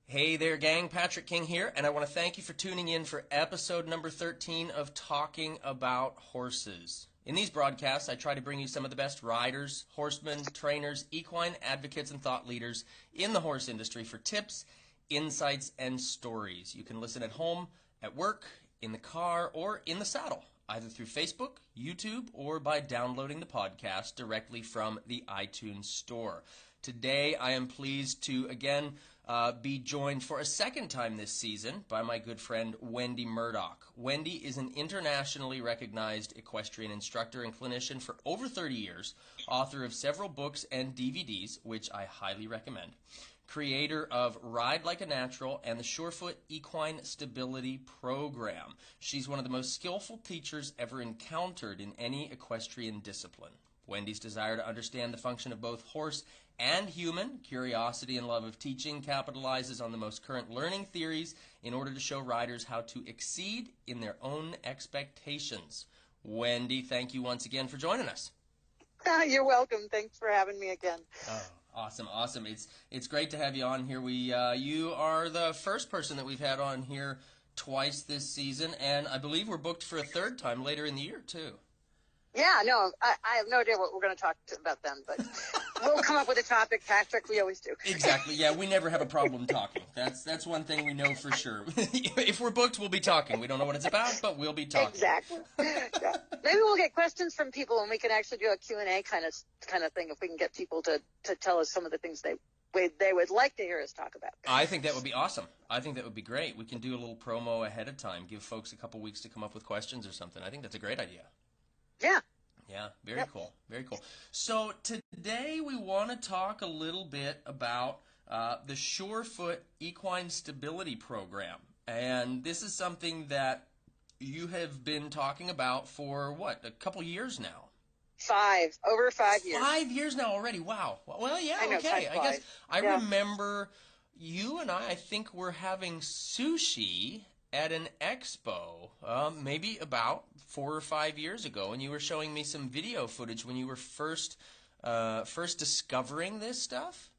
Hey there, gang. Patrick King here, and I want to thank you for tuning in for episode number 13 of Talking About Horses. In these broadcasts, I try to bring you some of the best riders, horsemen, trainers, equine advocates, and thought leaders in the horse industry for tips, insights, and stories. You can listen at home, at work, in the car, or in the saddle, either through Facebook, YouTube, or by downloading the podcast directly from the iTunes store. Today, I am pleased to, again, be joined for a second time this season by my good friend Wendy Murdoch. Wendy is an internationally recognized equestrian instructor and clinician for over 30 years, author of several books and DVDs, which I highly recommend, creator of Ride Like a Natural and the Surefoot Equine Stability Program. She's one of the most skillful teachers ever encountered in any equestrian discipline. Wendy's desire to understand the function of both horse and human, curiosity and love of teaching, capitalizes on the most current learning theories in order to show riders how to exceed in their own expectations. Wendy, thank you once again for joining us. You're welcome. Thanks for having me again. Oh, awesome. It's great to have you on here. You are the first person that we've had on here twice this season, and I believe we're booked for a third time later in the year, too. Yeah, no, I have no idea what we're going to talk about then, but we'll come up with a topic, Patrick. We always do. Exactly. Yeah, we never have a problem talking. That's one thing we know for sure. If we're booked, we'll be talking. We don't know what it's about, but we'll be talking. Exactly. Yeah. Maybe we'll get questions from people, and we can actually do a Q&A kind of thing if we can get people to tell us some of the things they would like to hear us talk about. I think that would be awesome. I think that would be great. We can do a little promo ahead of time, give folks a couple weeks to come up with questions or something. I think that's a great idea. Yeah, very cool. So today we want to talk a little bit about the Surefoot Equine Stability Program. And this is something that you have been talking about for, a couple years now? Over 5 years. 5 years now already. Wow. Well, yeah, I know, okay. I guess I yeah. remember you and I think were having sushi at an expo, maybe about 4 or 5 years ago, and you were showing me some video footage when you were first discovering this stuff.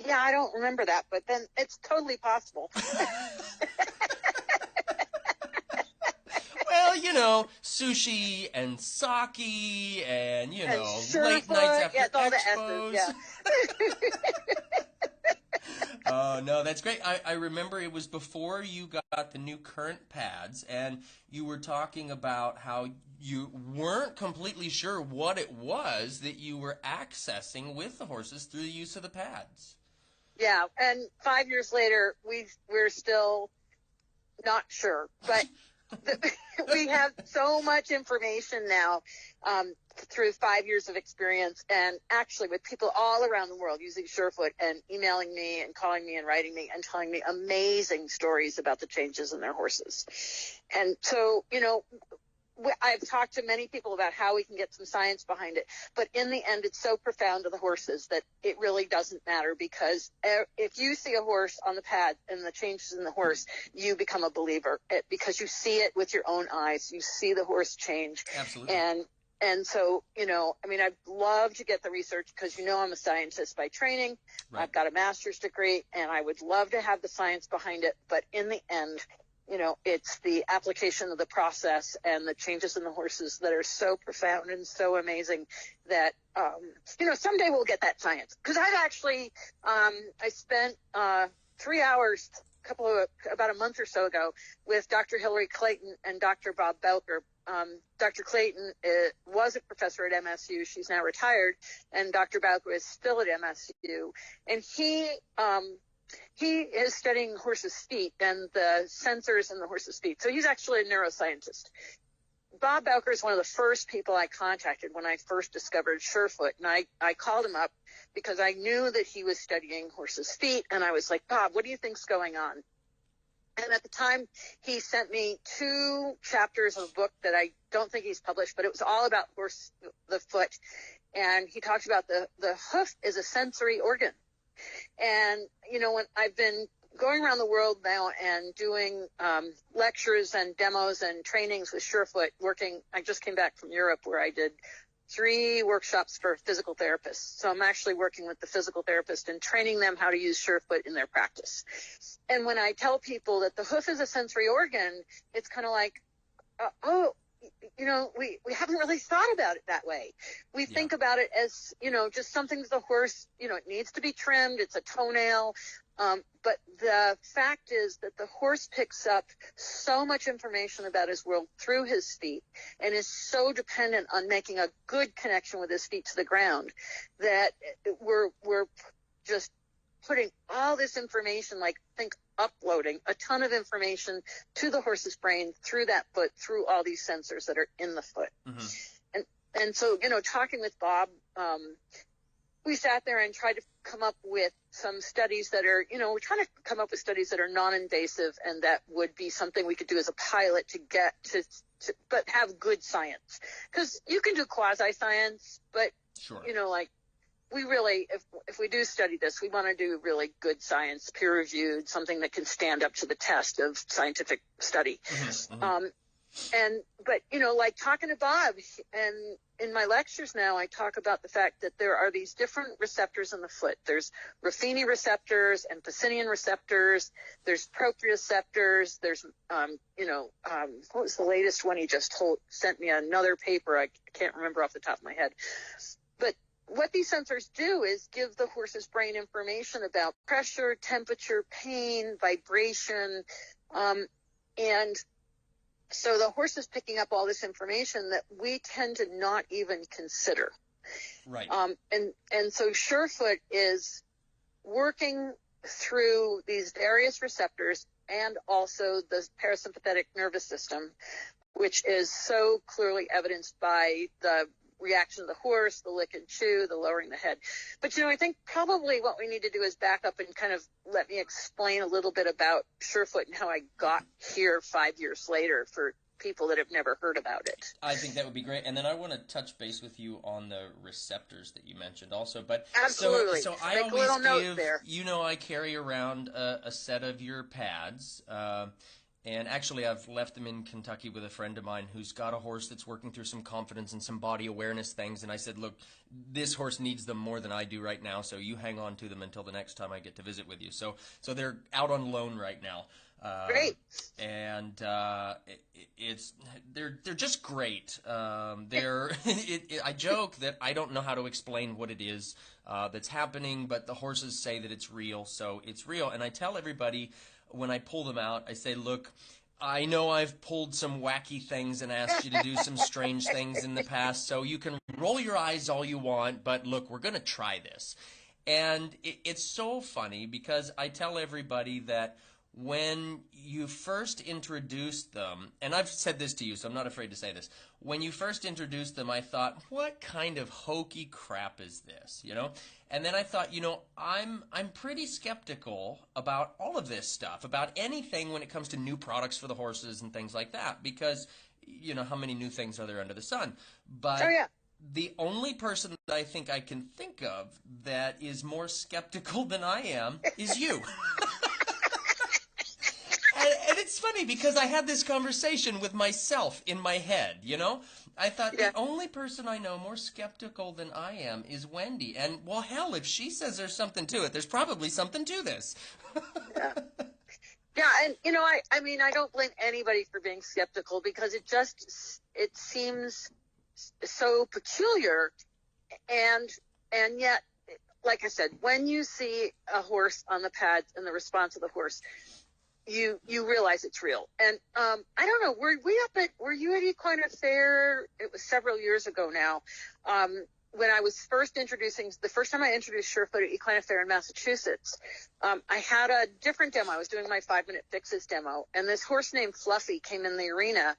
Yeah, I don't remember that, but then it's totally possible. Well, sushi and sake and, late nights after all expos. The S's, yeah. Oh, no, that's great. I remember it was before you got the new current pads, and you were talking about how you weren't completely sure what it was that you were accessing with the horses through the use of the pads. Yeah, and 5 years later, we're still not sure, but we have so much information now through 5 years of experience, and actually with people all around the world using Surefoot and emailing me and calling me and writing me and telling me amazing stories about the changes in their horses. And so, I've talked to many people about how we can get some science behind it, but in the end, it's so profound to the horses that it really doesn't matter, because if you see a horse on the pad and the changes in the horse, you become a believer because you see it with your own eyes. You see the horse change. Absolutely. And so, I'd love to get the research because, I'm a scientist by training. Right. I've got a master's degree, and I would love to have the science behind it. But in the end, it's the application of the process and the changes in the horses that are so profound and so amazing that, someday we'll get that science. Because I've actually, I spent 3 hours about a month or so ago with Dr. Hillary Clayton and Dr. Bob Belker. Dr. Clayton was a professor at MSU. She's now retired, and Dr. Belker is still at MSU. And he is studying horses' feet and the sensors in the horses' feet. So he's actually a neuroscientist. Bob Belker is one of the first people I contacted when I first discovered Surefoot. And I called him up because I knew that he was studying horses' feet. And I was like, Bob, what do you think's going on? And at the time, he sent me 2 chapters of a book that I don't think he's published, but it was all about the foot. And he talks about the hoof is a sensory organ. And, when I've been going around the world now and doing lectures and demos and trainings with Surefoot, I just came back from Europe where I did 3 workshops for physical therapists. So I'm actually working with the physical therapist and training them how to use Surefoot in their practice. And when I tell people that the hoof is a sensory organ, it's kind of like, oh, you know, we haven't really thought about it that way. We think about it as, you know, just something that the horse, you know, it needs to be trimmed. It's a toenail. But the fact is that the horse picks up so much information about his world through his feet and is so dependent on making a good connection with his feet to the ground that we're just putting all this information, like think uploading a ton of information to the horse's brain through that foot, through all these sensors that are in the foot. Mm-hmm. And so, you know, talking with Bob, we sat there and tried to come up with some studies that are, you know, we're trying to come up with studies that are non-invasive and that would be something we could do as a pilot to get to but have good science. Because you can do quasi-science, but, sure, you know, like, we really, if we do study this, we want to do really good science, peer-reviewed, something that can stand up to the test of scientific study. Mm-hmm. But, you know, like talking to Bob, and in my lectures now, I talk about the fact that there are these different receptors in the foot. There's Ruffini receptors and Pacinian receptors. There's proprioceptors. There's, what was the latest one he just sent me another paper. I can't remember off the top of my head. But what these sensors do is give the horse's brain information about pressure, temperature, pain, vibration, and so the horse is picking up all this information that we tend to not even consider. Right. And so Surefoot is working through these various receptors and also the parasympathetic nervous system, which is so clearly evidenced by the reaction of the horse, the lick and chew, the lowering the head. But, you know, I think probably what we need to do is back up and kind of let me explain a little bit about Surefoot and how I got here 5 years later for people that have never heard about it. I think that would be great. And then I want to touch base with you on the receptors that you mentioned also. But absolutely. So I Make always a little give, note there. You know, I carry around a set of your pads. And actually, I've left them in Kentucky with a friend of mine who's got a horse that's working through some confidence and some body awareness things. And I said, look, this horse needs them more than I do right now, so you hang on to them until the next time I get to visit with you. So they're out on loan right now. Great. And they're just great. I joke that I don't know how to explain what it is that's happening, but the horses say that it's real, so it's real. And I tell everybody, when I pull them out, I say, look, I know I've pulled some wacky things and asked you to do some strange things in the past, so you can roll your eyes all you want, but look, we're going to try this. And it's so funny because I tell everybody that when you first introduced them, and I've said this to you, so I'm not afraid to say this, when you first introduced them, I thought, what kind of hokey crap is this, you know? And then I thought, you know, I'm pretty skeptical about all of this stuff, about anything when it comes to new products for the horses and things like that, because, you know, how many new things are there under the sun? But the only person that I think I can think of that is more skeptical than I am is you. And it's funny because I had this conversation with myself in my head, you know? I thought the only person I know more skeptical than I am is Wendy. And, well, hell, if she says there's something to it, there's probably something to this. Yeah, and, you know, I mean, I don't blame anybody for being skeptical because it seems so peculiar. And yet, like I said, when you see a horse on the pads and the response of the horse, you realize it's real. And I don't know, were you at Equine Fair? It was several years ago now. When I was the first time I introduced Surefoot at Equine Fair in Massachusetts, I had a different demo. I was doing my 5-minute fixes demo, and this horse named Fluffy came in the arena,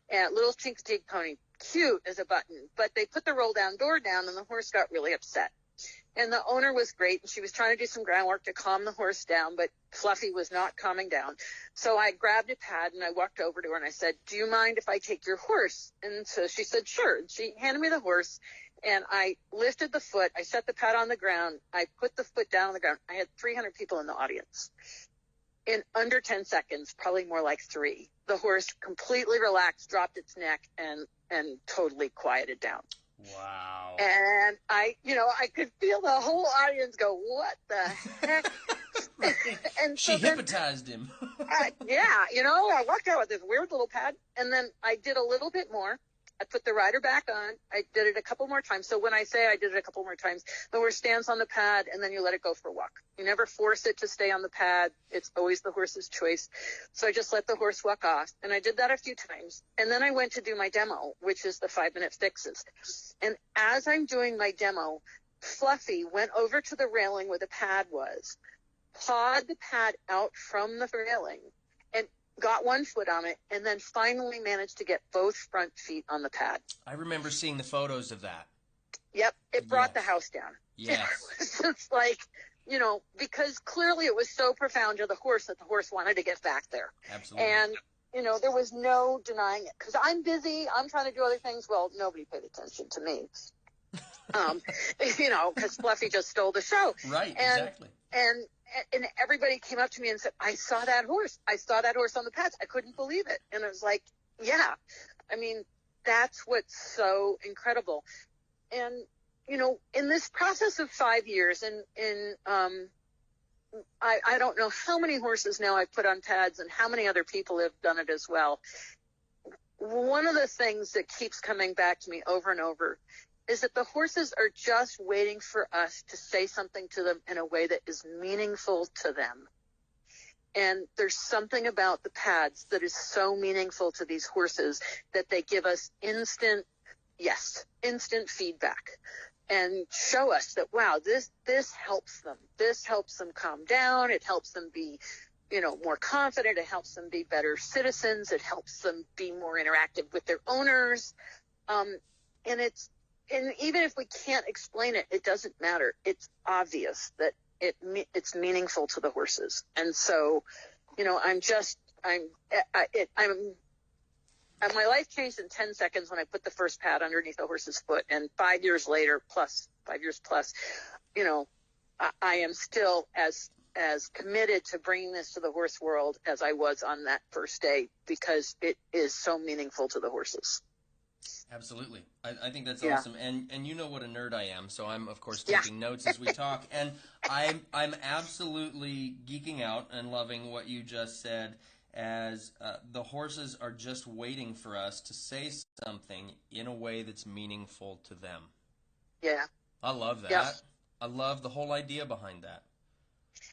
and little Chincoteague pony, cute as a button, but they put the roll down door down, and the horse got really upset. And the owner was great, and she was trying to do some groundwork to calm the horse down, but Fluffy was not calming down. So I grabbed a pad, and I walked over to her, and I said, do you mind if I take your horse? And so she said, sure. And she handed me the horse, and I lifted the foot. I set the pad on the ground. I put the foot down on the ground. I had 300 people in the audience. In under 10 seconds, probably more like 3, the horse completely relaxed, dropped its neck, and totally quieted down. Wow. And I could feel the whole audience go, what the heck? And she hypnotized him. Yeah, I walked out with this weird little pad, and then I did a little bit more. I put the rider back on. I did it a couple more times. So when I say I did it a couple more times, the horse stands on the pad, and then you let it go for a walk. You never force it to stay on the pad. It's always the horse's choice. So I just let the horse walk off, and I did that a few times. And then I went to do my demo, which is the 5-minute fixes. And as I'm doing my demo, Fluffy went over to the railing where the pad was, pawed the pad out from the railing, and got one foot on it, and then finally managed to get both front feet on the pad. I remember seeing the photos of that. Yep, it brought the house down. Yes. It was like, because clearly it was so profound to the horse that the horse wanted to get back there. Absolutely. And, there was no denying it. Because I'm busy, I'm trying to do other things. Well, nobody paid attention to me. Because Fluffy just stole the show. Right, exactly. And everybody came up to me and said, I saw that horse. I saw that horse on the pads. I couldn't believe it. And I was like, yeah. I mean, that's what's so incredible. And, in this process of 5 years, I don't know how many horses now I've put on pads and how many other people have done it as well. One of the things that keeps coming back to me over and over is that the horses are just waiting for us to say something to them in a way that is meaningful to them. And there's something about the pads that is so meaningful to these horses that they give us instant feedback and show us that, wow, this helps them. This helps them calm down. It helps them be, more confident. It helps them be better citizens. It helps them be more interactive with their owners. And even if we can't explain it, it doesn't matter. It's obvious that it's meaningful to the horses. And so, my life changed in 10 seconds when I put the first pad underneath the horse's foot. And 5 years later, 5 years plus, I am still as committed to bringing this to the horse world as I was on that first day, because it is so meaningful to the horses. Absolutely. I think that's awesome. And you know what a nerd I am, so I'm, of course, taking notes as we talk. And I'm absolutely geeking out and loving what you just said, as the horses are just waiting for us to say something in a way that's meaningful to them. Yeah. I love that. Yeah. I love the whole idea behind that.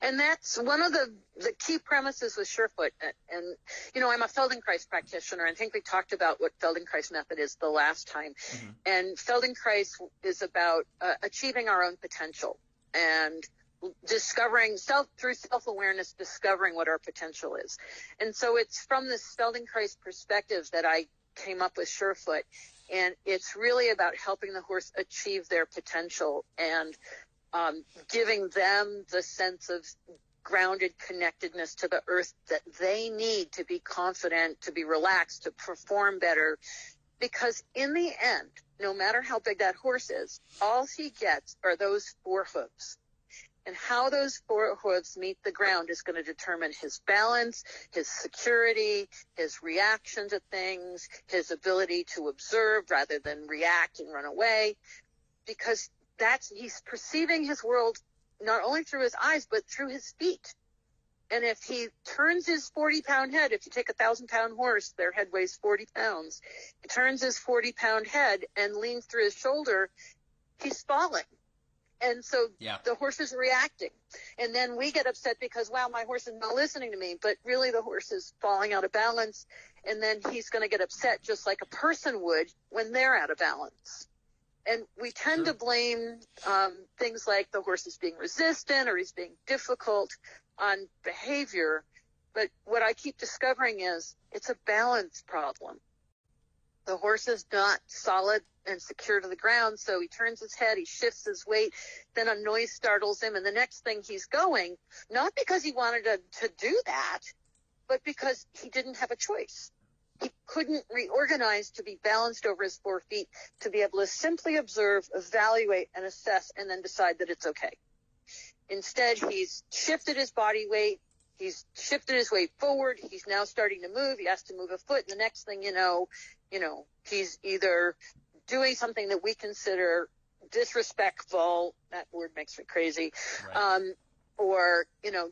And that's one of the key premises with Surefoot. And, I'm a Feldenkrais practitioner, and I think we talked about what Feldenkrais method is the last time. Mm-hmm. And Feldenkrais is about achieving our own potential and discovering through self-awareness, discovering what our potential is. And so it's from this Feldenkrais perspective that I came up with Surefoot. And it's really about helping the horse achieve their potential and giving them the sense of grounded connectedness to the earth that they need to be confident, to be relaxed, to perform better. Because in the end, no matter how big that horse is, all he gets are those 4 hooves. And how those 4 hooves meet the ground is going to determine his balance, his security, his reaction to things, his ability to observe rather than react and run away. Because he's perceiving his world not only through his eyes, but through his feet. And if he turns his 40-pound head, if you take a 1,000-pound horse, their head weighs 40 pounds. He turns his 40-pound head and leans through his shoulder, he's falling. And so the horse is reacting. And then we get upset because, wow, my horse is not listening to me. But really the horse is falling out of balance. And then he's going to get upset just like a person would when they're out of balance. And we tend to blame things like the horse is being resistant or he's being difficult on behavior. But what I keep discovering is it's a balance problem. The horse is not solid and secure to the ground, so he turns his head, he shifts his weight, then a noise startles him, and the next thing he's going, not because he wanted to do that, but because he didn't have a choice. He couldn't reorganize to be balanced over his 4 feet, to be able to simply observe, evaluate, and assess, and then decide that it's okay. Instead, he's shifted his body weight, he's shifted his weight forward, he's now starting to move, he has to move a foot, and the next thing you know, he's either doing something that we consider disrespectful, that word makes me crazy, Right. or,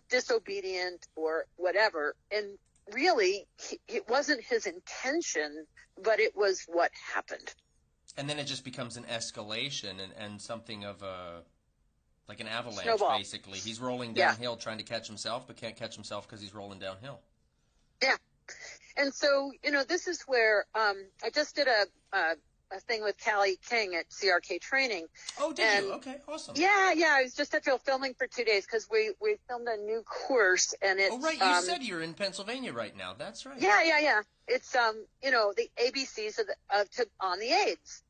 disobedient or whatever. And really, it wasn't his intention, but it was what happened. And then it just becomes an escalation and something of like an avalanche, Snowball. basically. He's rolling Yeah. downhill trying to catch himself, but can't catch himself because he's rolling downhill. Yeah. And so, this is where I just did a thing with Callie King at CRK Training. Oh, did you? Okay, awesome. Yeah. I was just at filming for 2 days because we filmed a new course, and it's. Oh, right. You said you're in Pennsylvania right now. That's right. Yeah. It's the ABCs on the AIDS,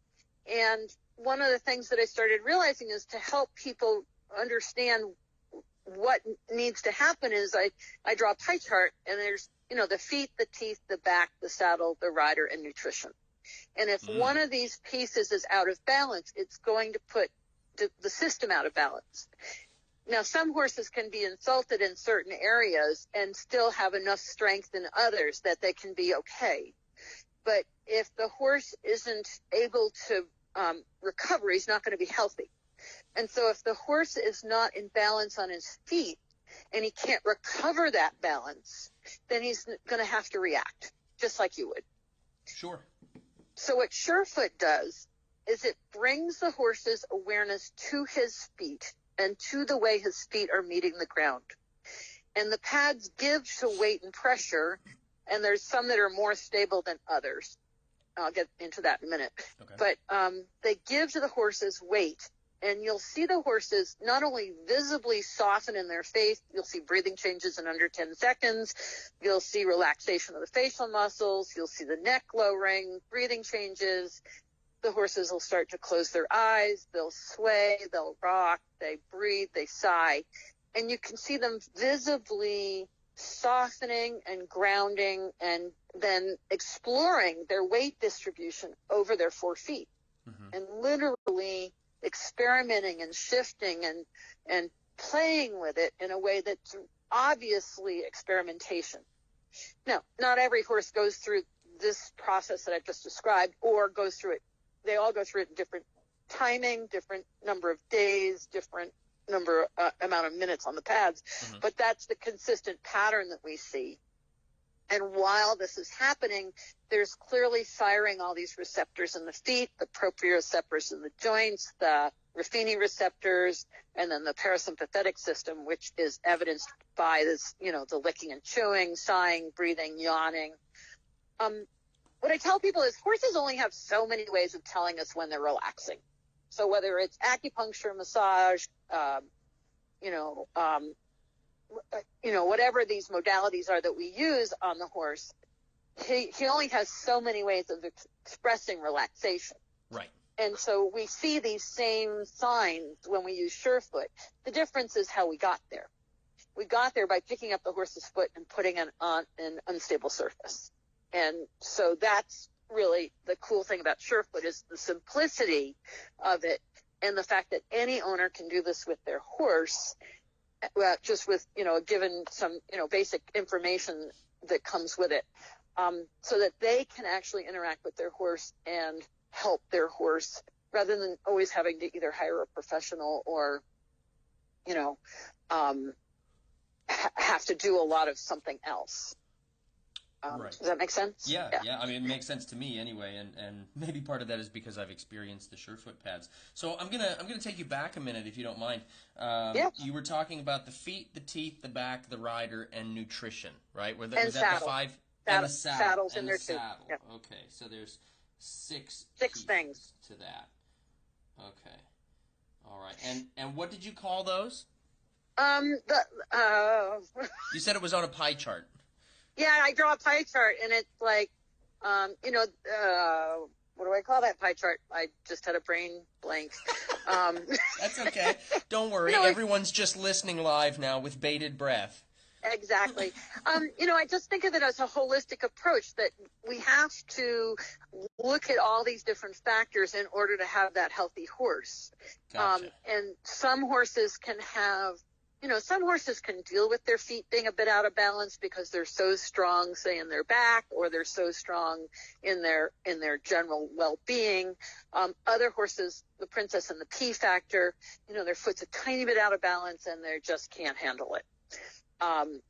and one of the things that I started realizing is to help people understand what needs to happen is I draw a pie chart, and there's the feet, the teeth, the back, the saddle, the rider, and nutrition. And if one of these pieces is out of balance, it's going to put the system out of balance. Now, some horses can be insulted in certain areas and still have enough strength in others that they can be okay. But if the horse isn't able to recover, he's not going to be healthy. And so if the horse is not in balance on his feet and he can't recover that balance, then he's going to have to react, just like you would. Sure. So what Surefoot does is it brings the horse's awareness to his feet and to the way his feet are meeting the ground. And the pads give to weight and pressure, and there's some that are more stable than others. I'll get into that in a minute. Okay. But they give to the horse's weight, and you'll see the horses not only visibly soften in their face, you'll see breathing changes in under 10 seconds, you'll see relaxation of the facial muscles, you'll see the neck lowering, breathing changes. The horses will start to close their eyes, they'll sway, they'll rock, they breathe, they sigh, and you can see them visibly softening and grounding and then exploring their weight distribution over their 4 feet, and literally experimenting and shifting and playing with it in a way that's obviously experimentation. Now, not every horse goes through this process that I've just described or goes through it. They all go through it in different timing, different number of days, different amount of minutes on the pads, but that's the consistent pattern that we see. And while this is happening, there's clearly firing all these receptors in the feet, the proprioceptors in the joints, the Ruffini receptors, and then the parasympathetic system, which is evidenced by this, the licking and chewing, sighing, breathing, yawning. What I tell people is horses only have so many ways of telling us when they're relaxing. So whether it's acupuncture, massage, whatever these modalities are that we use on the horse, he only has so many ways of expressing relaxation. Right. And so we see these same signs when we use Surefoot. The difference is how we got there. We got there by picking up the horse's foot and putting it on an unstable surface. And so that's really the cool thing about Surefoot is the simplicity of it and the fact that any owner can do this with their horse, just with, given some, basic information that comes with it, so that they can actually interact with their horse and help their horse rather than always having to either hire a professional or, have to do a lot of something else. Right. Does that make sense? Yeah. I mean, it makes sense to me anyway, and maybe part of that is because I've experienced the Surefoot pads. So I'm gonna take you back a minute if you don't mind. Yeah. You were talking about the feet, the teeth, the back, the rider, and nutrition, right? Was And that the 5? And the saddle. Saddles in there too. Yeah. Okay, so there's 6 things to that. Okay. All right. And what did you call those? You said it was on a pie chart. Yeah, I draw a pie chart, and it's like, what do I call that pie chart? I just had a brain blank. That's okay. Don't worry. Everyone's just listening live now with bated breath. Exactly. I just think of it as a holistic approach that we have to look at all these different factors in order to have that healthy horse. Gotcha. And some horses can have some horses can deal with their feet being a bit out of balance because they're so strong, say, in their back, or they're so strong in their general well-being. Other horses, the princess and the P factor, their foot's a tiny bit out of balance and they just can't handle it.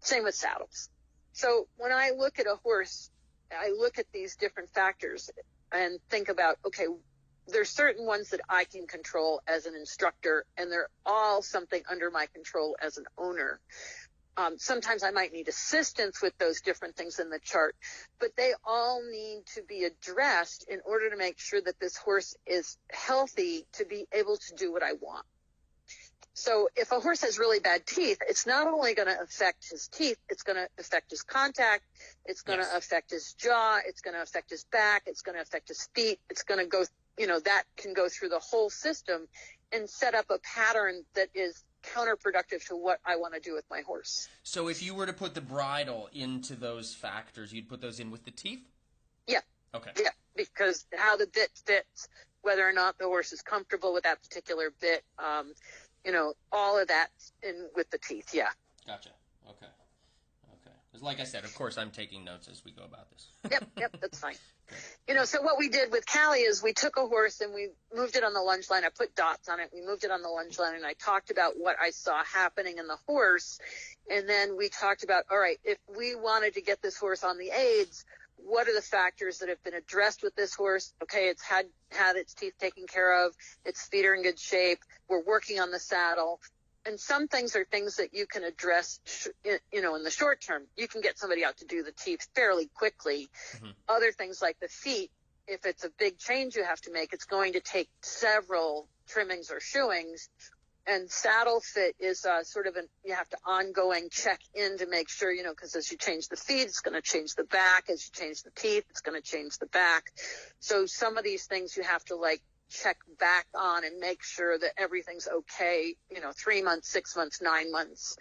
Same with saddles. So when I look at a horse, I look at these different factors and think about, okay, there's certain ones that I can control as an instructor, and they're all something under my control as an owner. Sometimes I might need assistance with those different things in the chart, but they all need to be addressed in order to make sure that this horse is healthy to be able to do what I want. So if a horse has really bad teeth, it's not only going to affect his teeth, it's going to affect his contact, it's going to affect his jaw, it's going to affect his back, it's going to affect his feet, it's going to go, that can go through the whole system and set up a pattern that is counterproductive to what I want to do with my horse. So if you were to put the bridle into those factors, you'd put those in with the teeth? Yeah. Okay. Yeah, because how the bit fits, whether or not the horse is comfortable with that particular bit, all of that in with the teeth. Yeah. Gotcha. Okay. Because like I said, of course, I'm taking notes as we go about this. Yep, that's fine. So what we did with Callie is we took a horse and we moved it on the lunge line. I put dots on it. We moved it on the lunge line, and I talked about what I saw happening in the horse. And then we talked about, all right, if we wanted to get this horse on the aids, what are the factors that have been addressed with this horse? Okay, it's had its teeth taken care of. Its feet are in good shape. We're working on the saddle. And some things are things that you can address, in the short term. You can get somebody out to do the teeth fairly quickly. Mm-hmm. Other things like the feet, if it's a big change you have to make, it's going to take several trimmings or shoeings. And saddle fit is sort of you have to ongoing check in to make sure, because as you change the feet, it's going to change the back. As you change the teeth, it's going to change the back. So some of these things you have to check back on and make sure that everything's okay, 3 months, 6 months, 9 months,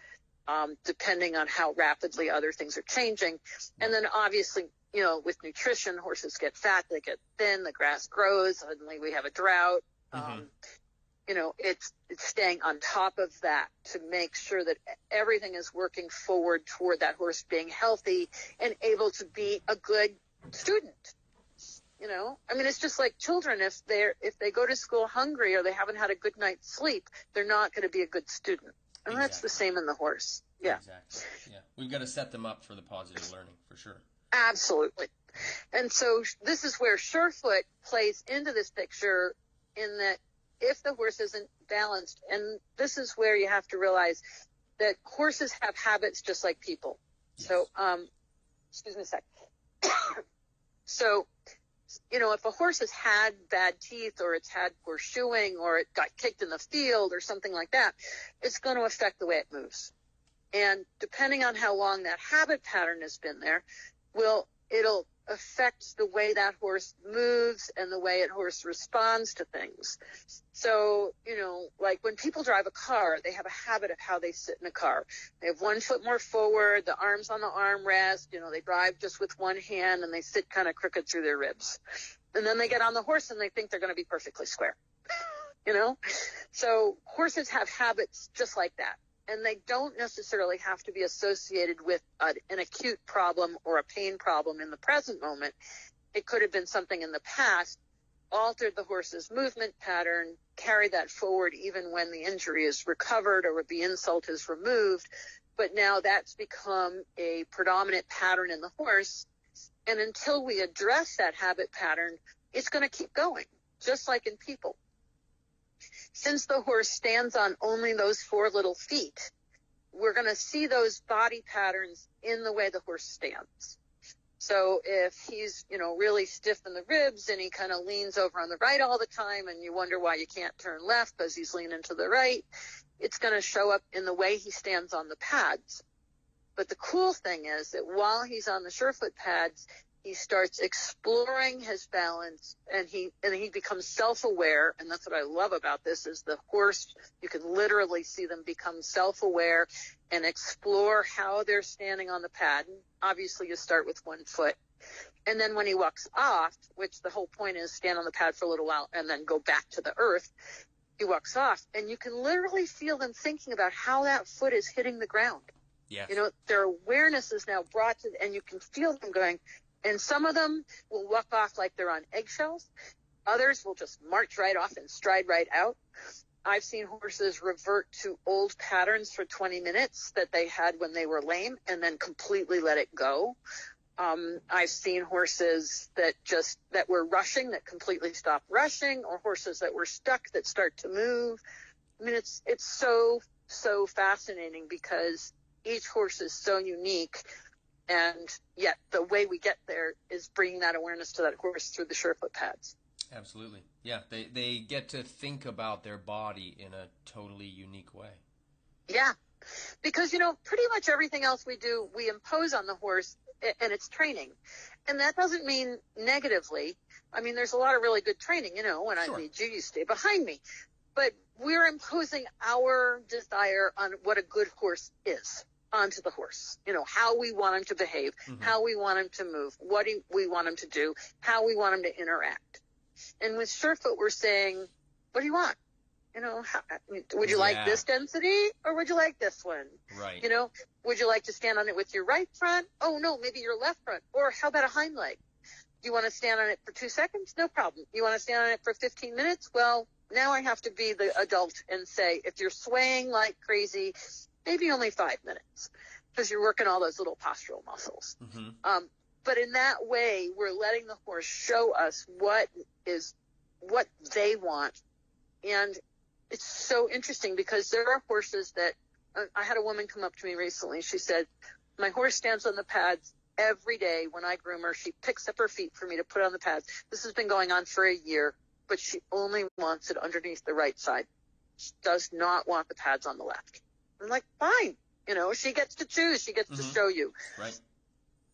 depending on how rapidly other things are changing. And then obviously, with nutrition, horses get fat, they get thin, the grass grows, suddenly we have a drought. Mm-hmm. It's staying on top of that to make sure that everything is working forward toward that horse being healthy and able to be a good student. It's just like children. If they go to school hungry or they haven't had a good night's sleep, they're not going to be a good student. And exactly. That's the same in the horse. Yeah. Exactly. Yeah. We've got to set them up for the positive learning, for sure. Absolutely. And so this is where Surefoot plays into this picture, in that if the horse isn't balanced, and this is where you have to realize that horses have habits just like people. Yes. So, excuse me a sec. So, if a horse has had bad teeth, or it's had poor shoeing, or it got kicked in the field or something like that, it's going to affect the way it moves. And depending on how long that habit pattern has been there, it'll affect the way that horse moves and the way a horse responds to things. So, like when people drive a car, they have a habit of how they sit in a car. They have one foot more forward, the arms on the armrest, they drive just with one hand, and they sit kind of crooked through their ribs. And then they get on the horse and they think they're going to be perfectly square, So horses have habits just like that. And they don't necessarily have to be associated with an acute problem or a pain problem in the present moment. It could have been something in the past, altered the horse's movement pattern, carried that forward even when the injury is recovered or the insult is removed. But now that's become a predominant pattern in the horse. And until we address that habit pattern, it's going to keep going, just like in people. Since the horse stands on only those 4 little feet, we're going to see those body patterns in the way the horse stands. So if he's, really stiff in the ribs and he kind of leans over on the right all the time, and you wonder why you can't turn left because he's leaning to the right, it's going to show up in the way he stands on the pads. But the cool thing is that while he's on the Surefoot pads, he starts exploring his balance, and he becomes self-aware. And that's what I love about this, is the horse, you can literally see them become self-aware and explore how they're standing on the pad. And obviously you start with one foot. And then when he walks off, which the whole point is stand on the pad for a little while and then go back to the earth, he walks off, and you can literally feel them thinking about how that foot is hitting the ground. Yes. You know, their awareness is now brought to, and you can feel them going, and some of them will walk off like they're on eggshells. Others will just march right off and stride right out. I've seen horses revert to old patterns for 20 minutes that they had when they were lame and then completely let it go. I've seen horses that were rushing that completely stop rushing, or horses that were stuck that start to move. I mean, it's so fascinating because each horse is so unique, and yet the way we get there is bringing that awareness to that horse through the surefoot pads. Absolutely. Yeah, they get to think about their body in a totally unique way. Yeah, because, you know, pretty much everything else we do, we impose on the horse, and it's training. And that doesn't mean negatively. I mean, there's a lot of really good training, you know, when Sure. I need you, you stay behind me. But we're imposing our desire on what a good horse is onto the horse. You know, how we want him to behave, how we want him to move, what we want him to do, how we want him to interact. And with surefoot, we're saying, what do you want? You know, would you like this density, or would you like this one? Right. You know, would you like to stand on it with your right front? Oh, no, maybe your left front. Or how about a hind leg? Do you want to stand on it for 2 seconds? No problem. You want to stand on it for 15 minutes? Well, now I have to be the adult and say, if you're swaying like crazy, maybe only 5 minutes, because you're working all those little postural muscles. But in that way, we're letting the horse show us what they want. And it's so interesting because there are horses that I had a woman come up to me recently. She said, my horse stands on the pads every day when I groom her. She picks up her feet for me to put on the pads. This has been going on for a year, but she only wants it underneath the right side. She does not want the pads on the left. I'm like, fine. You know, she gets to choose. She gets to show you. Right.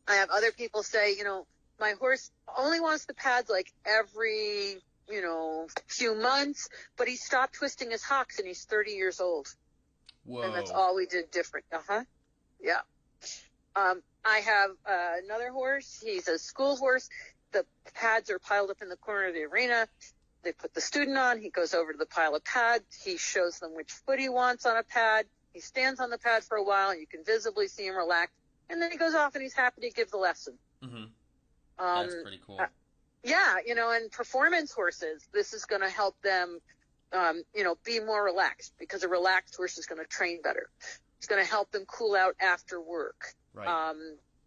I have other people say, you know, my horse only wants the pads like every, you know, few months, but he stopped twisting his hocks and he's 30 years old. Whoa. And that's all we did different. Yeah. I have another horse. He's a school horse. The pads are piled up in the corner of the arena. They put the student on. He goes over to the pile of pads. He shows them which foot he wants on a pad. He stands on the pad for a while, and you can visibly see him relax. And then he goes off, and he's happy to give the lesson. That's pretty cool. Yeah, you know, and performance horses, this is going to help them, you know, be more relaxed, because a relaxed horse is going to train better. It's going to help them cool out after work. Right.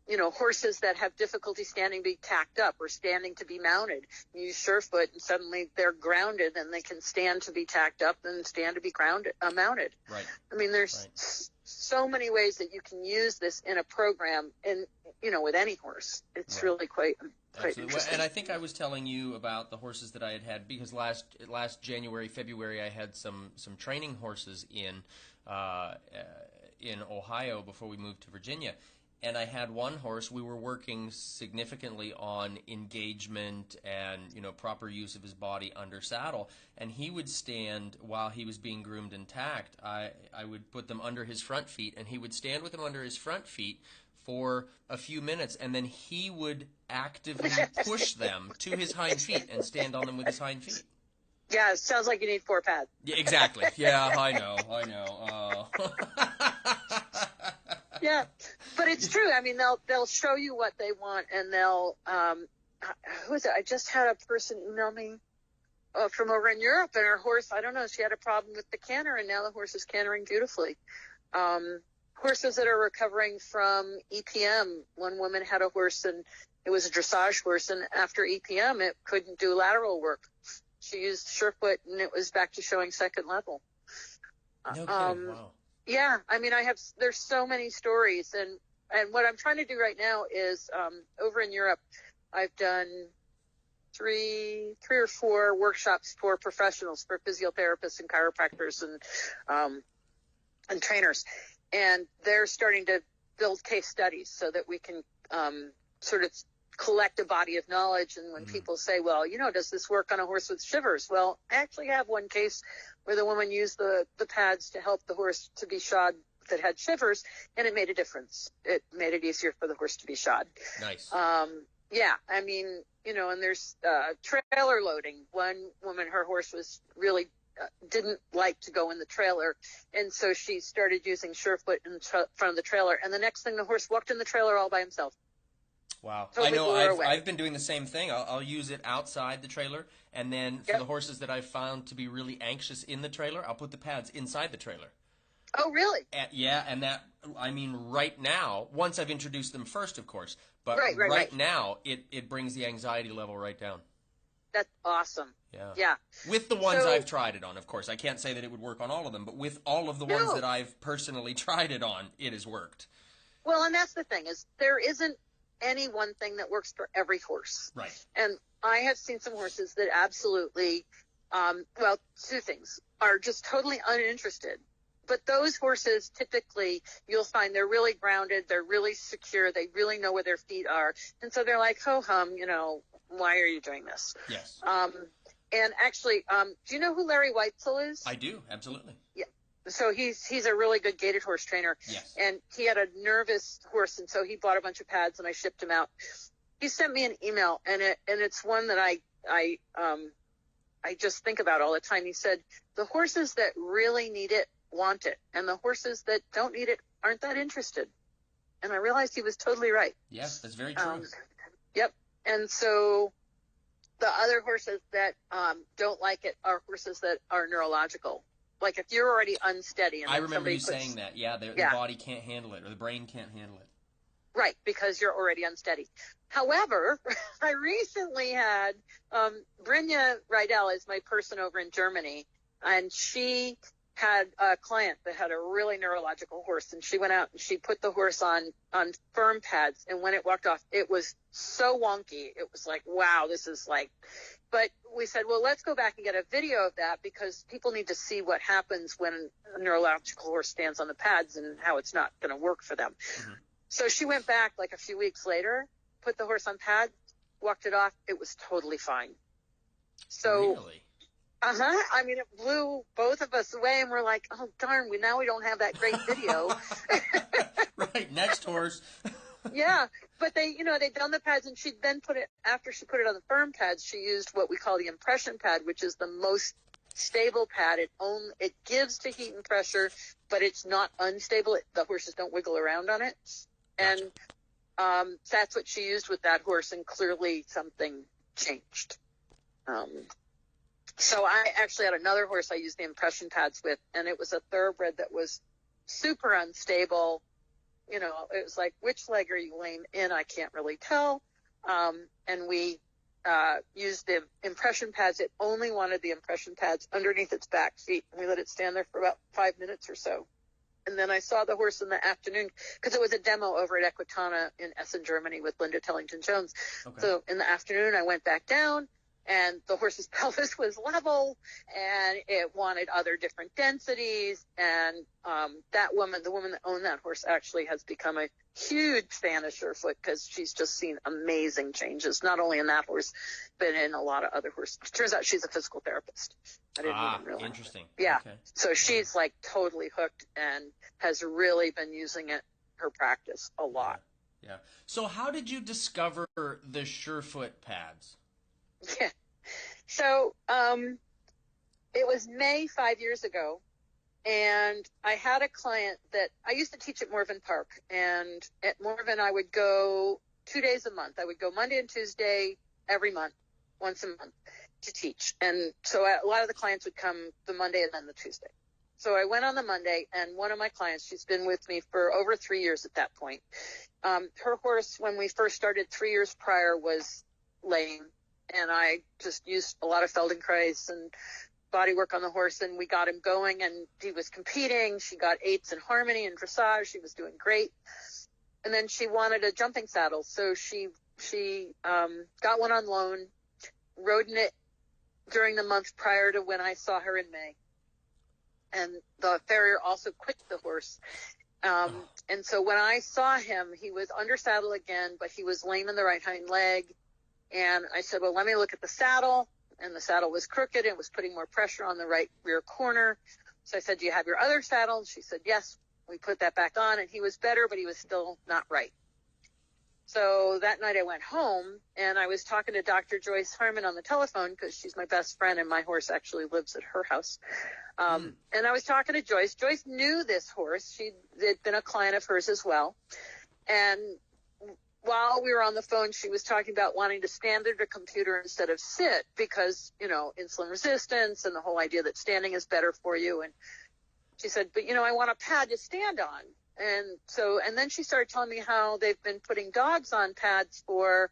You know, horses that have difficulty standing to be tacked up or standing to be mounted, you use surefoot and suddenly they're grounded and they can stand to be tacked up and stand to be mounted. Right. I mean, there's so many ways that you can use this in a program, and, you know, with any horse. It's really quite interesting. Well, and I think I was telling you about the horses that I had because last January, February, I had some training horses in Ohio before we moved to Virginia. And I had one horse, we were working significantly on engagement and, you know, proper use of his body under saddle. And he would stand while he was being groomed and tacked. I would put them under his front feet, and he would stand with them under his front feet for a few minutes, and then he would actively push them to his hind feet and stand on them with his hind feet. Yeah, it sounds like you need 4 pads. Yeah, exactly. Yeah, I know. Yeah, but it's true. I mean, they'll show you what they want, and they'll who is it? I just had a person email me from over in Europe, and her horse, I don't know, she had a problem with the canter, and now the horse is cantering beautifully. Horses that are recovering from EPM. One woman had a horse, and it was a dressage horse, and after EPM, it couldn't do lateral work. She used surefoot, and it was back to showing second level. No kidding. Wow. Yeah, I mean, there's so many stories, and what I'm trying to do right now is over in Europe, I've done three or four workshops for professionals, for physiotherapists and chiropractors and trainers, and they're starting to build case studies so that we can sort of collect a body of knowledge. And when people say, well, you know, does this work on a horse with shivers? Well, I actually have one case where the woman used the pads to help the horse to be shod that had shivers, and it made a difference. It made it easier for the horse to be shod. Nice. Yeah, I mean, you know, and there's trailer loading. One woman, her horse was really didn't like to go in the trailer. And so she started using Surefoot in front of the trailer. And the next thing, the horse walked in the trailer all by himself. Wow. Totally I know blew her away. I've been doing the same thing. I'll use it outside the trailer, and then for the horses that I've found to be really anxious in the trailer, I'll put the pads inside the trailer. Oh, really? And that, I mean, right now, once I've introduced them first, of course, but right now, it brings the anxiety level right down. That's awesome. Yeah. Yeah. With the ones I've tried it on, of course. I can't say that it would work on all of them, but with all of the ones that I've personally tried it on, it has worked. Well, and that's the thing, is there isn't any one thing that works for every horse. Right. And I have seen some horses that absolutely, well, two things, are just totally uninterested. But those horses, typically, you'll find they're really grounded, they're really secure, they really know where their feet are. And so they're like, ho-hum, you know, why are you doing this? Yes. And actually, do you know who Larry Weitzel is? I do, absolutely. Yeah. So he's a really good gaited horse trainer. Yes. And he had a nervous horse, and so he bought a bunch of pads, and I shipped him out. He sent me an email, and it's one that I just think about all the time. He said, the horses that really need it want it, and the horses that don't need it aren't that interested. And I realized he was totally right. Yes, that's very true. Yep. And so the other horses that don't like it are horses that are neurological. Like if you're already unsteady. And I remember you saying that. Yeah, the body can't handle it, or the brain can't handle it. Right, because you're already unsteady. However, I recently had Brynja Rydell is my person over in Germany, and she had a client that had a really neurological horse, and she went out and she put the horse on firm pads, and when it walked off, it was so wonky. It was like, wow, this is like, but we said, well, let's go back and get a video of that, because people need to see what happens when a neurological horse stands on the pads and how it's not going to work for them. Mm-hmm. So she went back like a few weeks later, put the horse on pads, walked it off. It was totally fine. So, really? I mean, it blew both of us away, and we're like, oh, darn, we don't have that great video. Right, next horse. Yeah, but they'd done the pads, and she'd then after she put it on the firm pads, she used what we call the impression pad, which is the most stable pad. It gives to heat and pressure, but it's not unstable. The horses don't wiggle around on it. Gotcha. And that's what she used with that horse, and clearly something changed. So I actually had another horse I used the impression pads with, and it was a thoroughbred that was super unstable. You know, it was like, which leg are you lame in? I can't really tell. And we used the impression pads. It only wanted the impression pads underneath its back feet, and we let it stand there for about 5 minutes or so. And then I saw the horse in the afternoon, because it was a demo over at Equitana in Essen, Germany, with Linda Tellington-Jones. Okay. So in the afternoon, I went back down, and the horse's pelvis was level, and it wanted other different densities. And the woman that owned that horse actually has become a huge fan of Surefoot, because she's just seen amazing changes, not only in that horse, but in a lot of other horses. It turns out she's a physical therapist. I didn't even realize. Interesting. Yeah. Okay. So she's like totally hooked and has really been using it her practice a lot. Yeah. So how did you discover the Surefoot pads? Yeah. So it was May 5 years ago, and I had a client that I used to teach at Morven Park, and at Morven I would go 2 days a month. I would go Monday and Tuesday every month, once a month, to teach. And so a lot of the clients would come the Monday and then the Tuesday. So I went on the Monday, and one of my clients, she's been with me for over 3 years at that point. Her horse, when we first started 3 years prior, was lame. And I just used a lot of Feldenkrais and body work on the horse, and we got him going, and he was competing. She got 8s in harmony and dressage. She was doing great. And then she wanted a jumping saddle. So she got one on loan, rode in it during the month prior to when I saw her in May. And the farrier also quit the horse. And so when I saw him, he was under saddle again, but he was lame in the right hind leg. And I said, well, let me look at the saddle. And the saddle was crooked and was putting more pressure on the right rear corner. So I said, do you have your other saddle? And she said, yes. We put that back on, and he was better, but he was still not right. So that night I went home, and I was talking to Dr. Joyce Harmon on the telephone because she's my best friend, and my horse actually lives at her house. And I was talking to Joyce. Joyce knew this horse. She had been a client of hers as well. And while we were on the phone, she was talking about wanting to stand at a computer instead of sit because, insulin resistance and the whole idea that standing is better for you. And she said, but, I want a pad to stand on. And then she started telling me how they've been putting dogs on pads for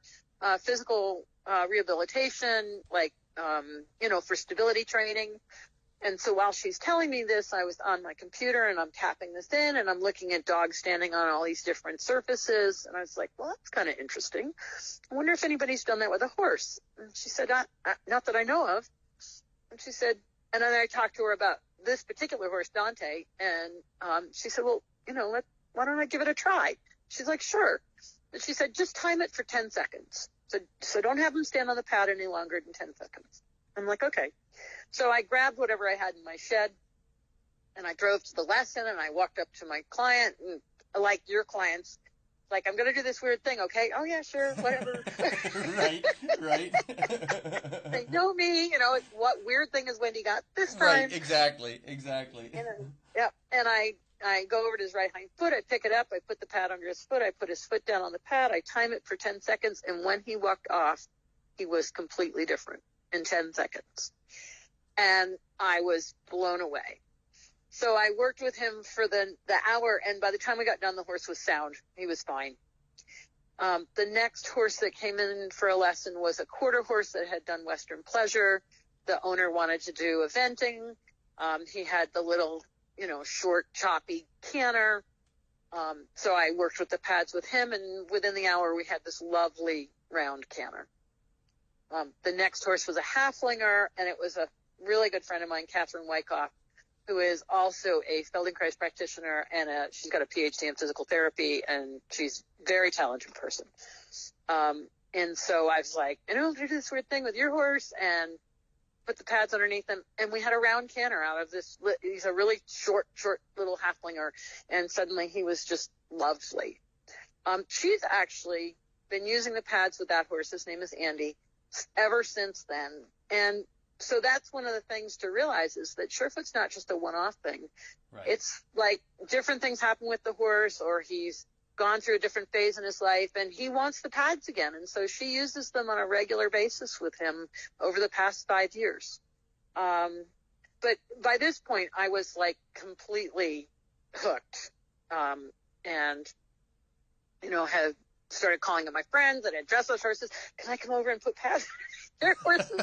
physical rehabilitation, like, for stability training. And so while she's telling me this, I was on my computer and I'm tapping this in and I'm looking at dogs standing on all these different surfaces. And I was like, well, that's kind of interesting. I wonder if anybody's done that with a horse. And she said, not that I know of. And she said, and then I talked to her about this particular horse, Dante. And she said, well, why don't I give it a try? She's like, sure. And she said, just time it for 10 seconds. So don't have him stand on the pad any longer than 10 seconds. I'm like, okay. So I grabbed whatever I had in my shed and I drove to the lesson and I walked up to my client and like your clients, like, I'm going to do this weird thing. Okay. Oh yeah, sure. Whatever. Right. They know me, what weird thing has Wendy got this time? Right. Exactly. And I go over to his right hind foot. I pick it up. I put the pad under his foot. I put his foot down on the pad. I time it for 10 seconds. And when he walked off, he was completely different in 10 seconds. And I was blown away. So I worked with him for the hour, and by the time we got done, the horse was sound. He was fine. The next horse that came in for a lesson was a quarter horse that had done Western Pleasure. The owner wanted to do eventing. He had the little, short, choppy canter. So I worked with the pads with him, and within the hour, we had this lovely round canter. The next horse was a halflinger, and it was a really good friend of mine, Catherine Wyckoff, who is also a Feldenkrais practitioner, and she's got a PhD in physical therapy, and she's a very talented person. And so I was like, I'm going to do this weird thing with your horse, and put the pads underneath him, and we had a round canter out of this. He's a really short little halflinger, and suddenly he was just lovely. She's actually been using the pads with that horse. His name is Andy, ever since then. And so that's one of the things to realize is that Surefoot's not just a one-off thing. Right. It's like different things happen with the horse, or he's gone through a different phase in his life and he wants the pads again. And so she uses them on a regular basis with him over the past 5 years. But by this point I was like completely hooked. And, have started calling on my friends that had dressage horses. Can I come over and put pads on their horses?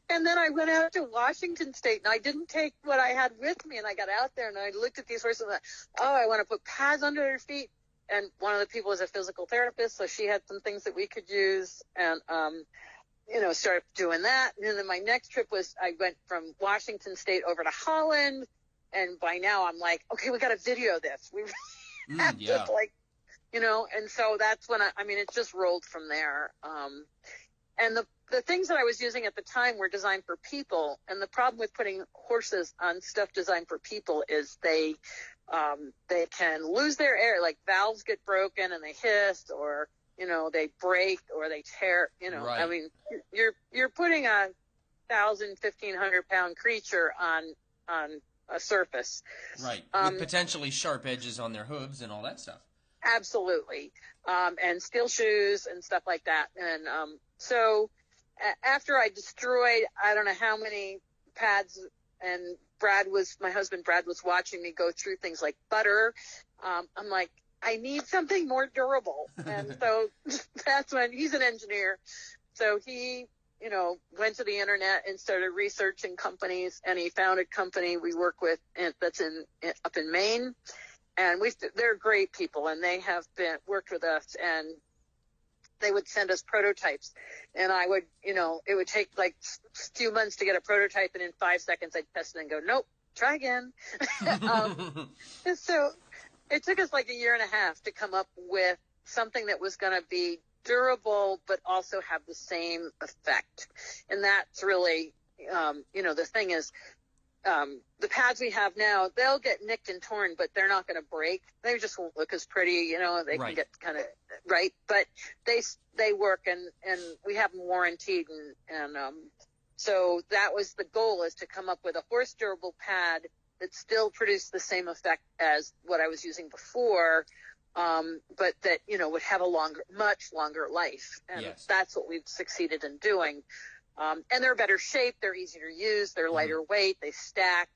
And then I went out to Washington State, and I didn't take what I had with me, and I got out there, and I looked at these horses, and I want to put pads under their feet. And one of the people was a physical therapist, so she had some things that we could use, and, started doing that. And then my next trip was I went from Washington State over to Holland, and by now I'm like, okay, we got to video this. We have to, and so that's when it just rolled from there. And the things that I was using at the time were designed for people. And the problem with putting horses on stuff designed for people is they can lose their air, like valves get broken and they hiss, or, they break or they tear, Right. You're putting a 1,500 pound creature on a surface. Right. With potentially sharp edges on their hooves and all that stuff. Absolutely. And steel shoes and stuff like that. And so after I destroyed, I don't know how many pads, and my husband Brad was watching me go through things like butter. I'm like, I need something more durable. And so that's when he's an engineer. So he, went to the internet and started researching companies, and he found a company we work with that's up in Maine. And they're great people, and they have worked with us, and they would send us prototypes, and I would, it would take like a few months to get a prototype, and in 5 seconds I'd test it and go, nope, try again. And so it took us like a year and a half to come up with something that was going to be durable, but also have the same effect. And that's really, the thing is, the pads we have now, they'll get nicked and torn, but they're not going to break. They just won't look as pretty, you know, they can get kind of, right. But they work, and we have them warranted. And so that was the goal, is to come up with a horse durable pad that still produced the same effect as what I was using before, but that, you know, would have a much longer life. And that's what we've succeeded in doing. And they're better shaped, they're easier to use, they're lighter weight, they stack,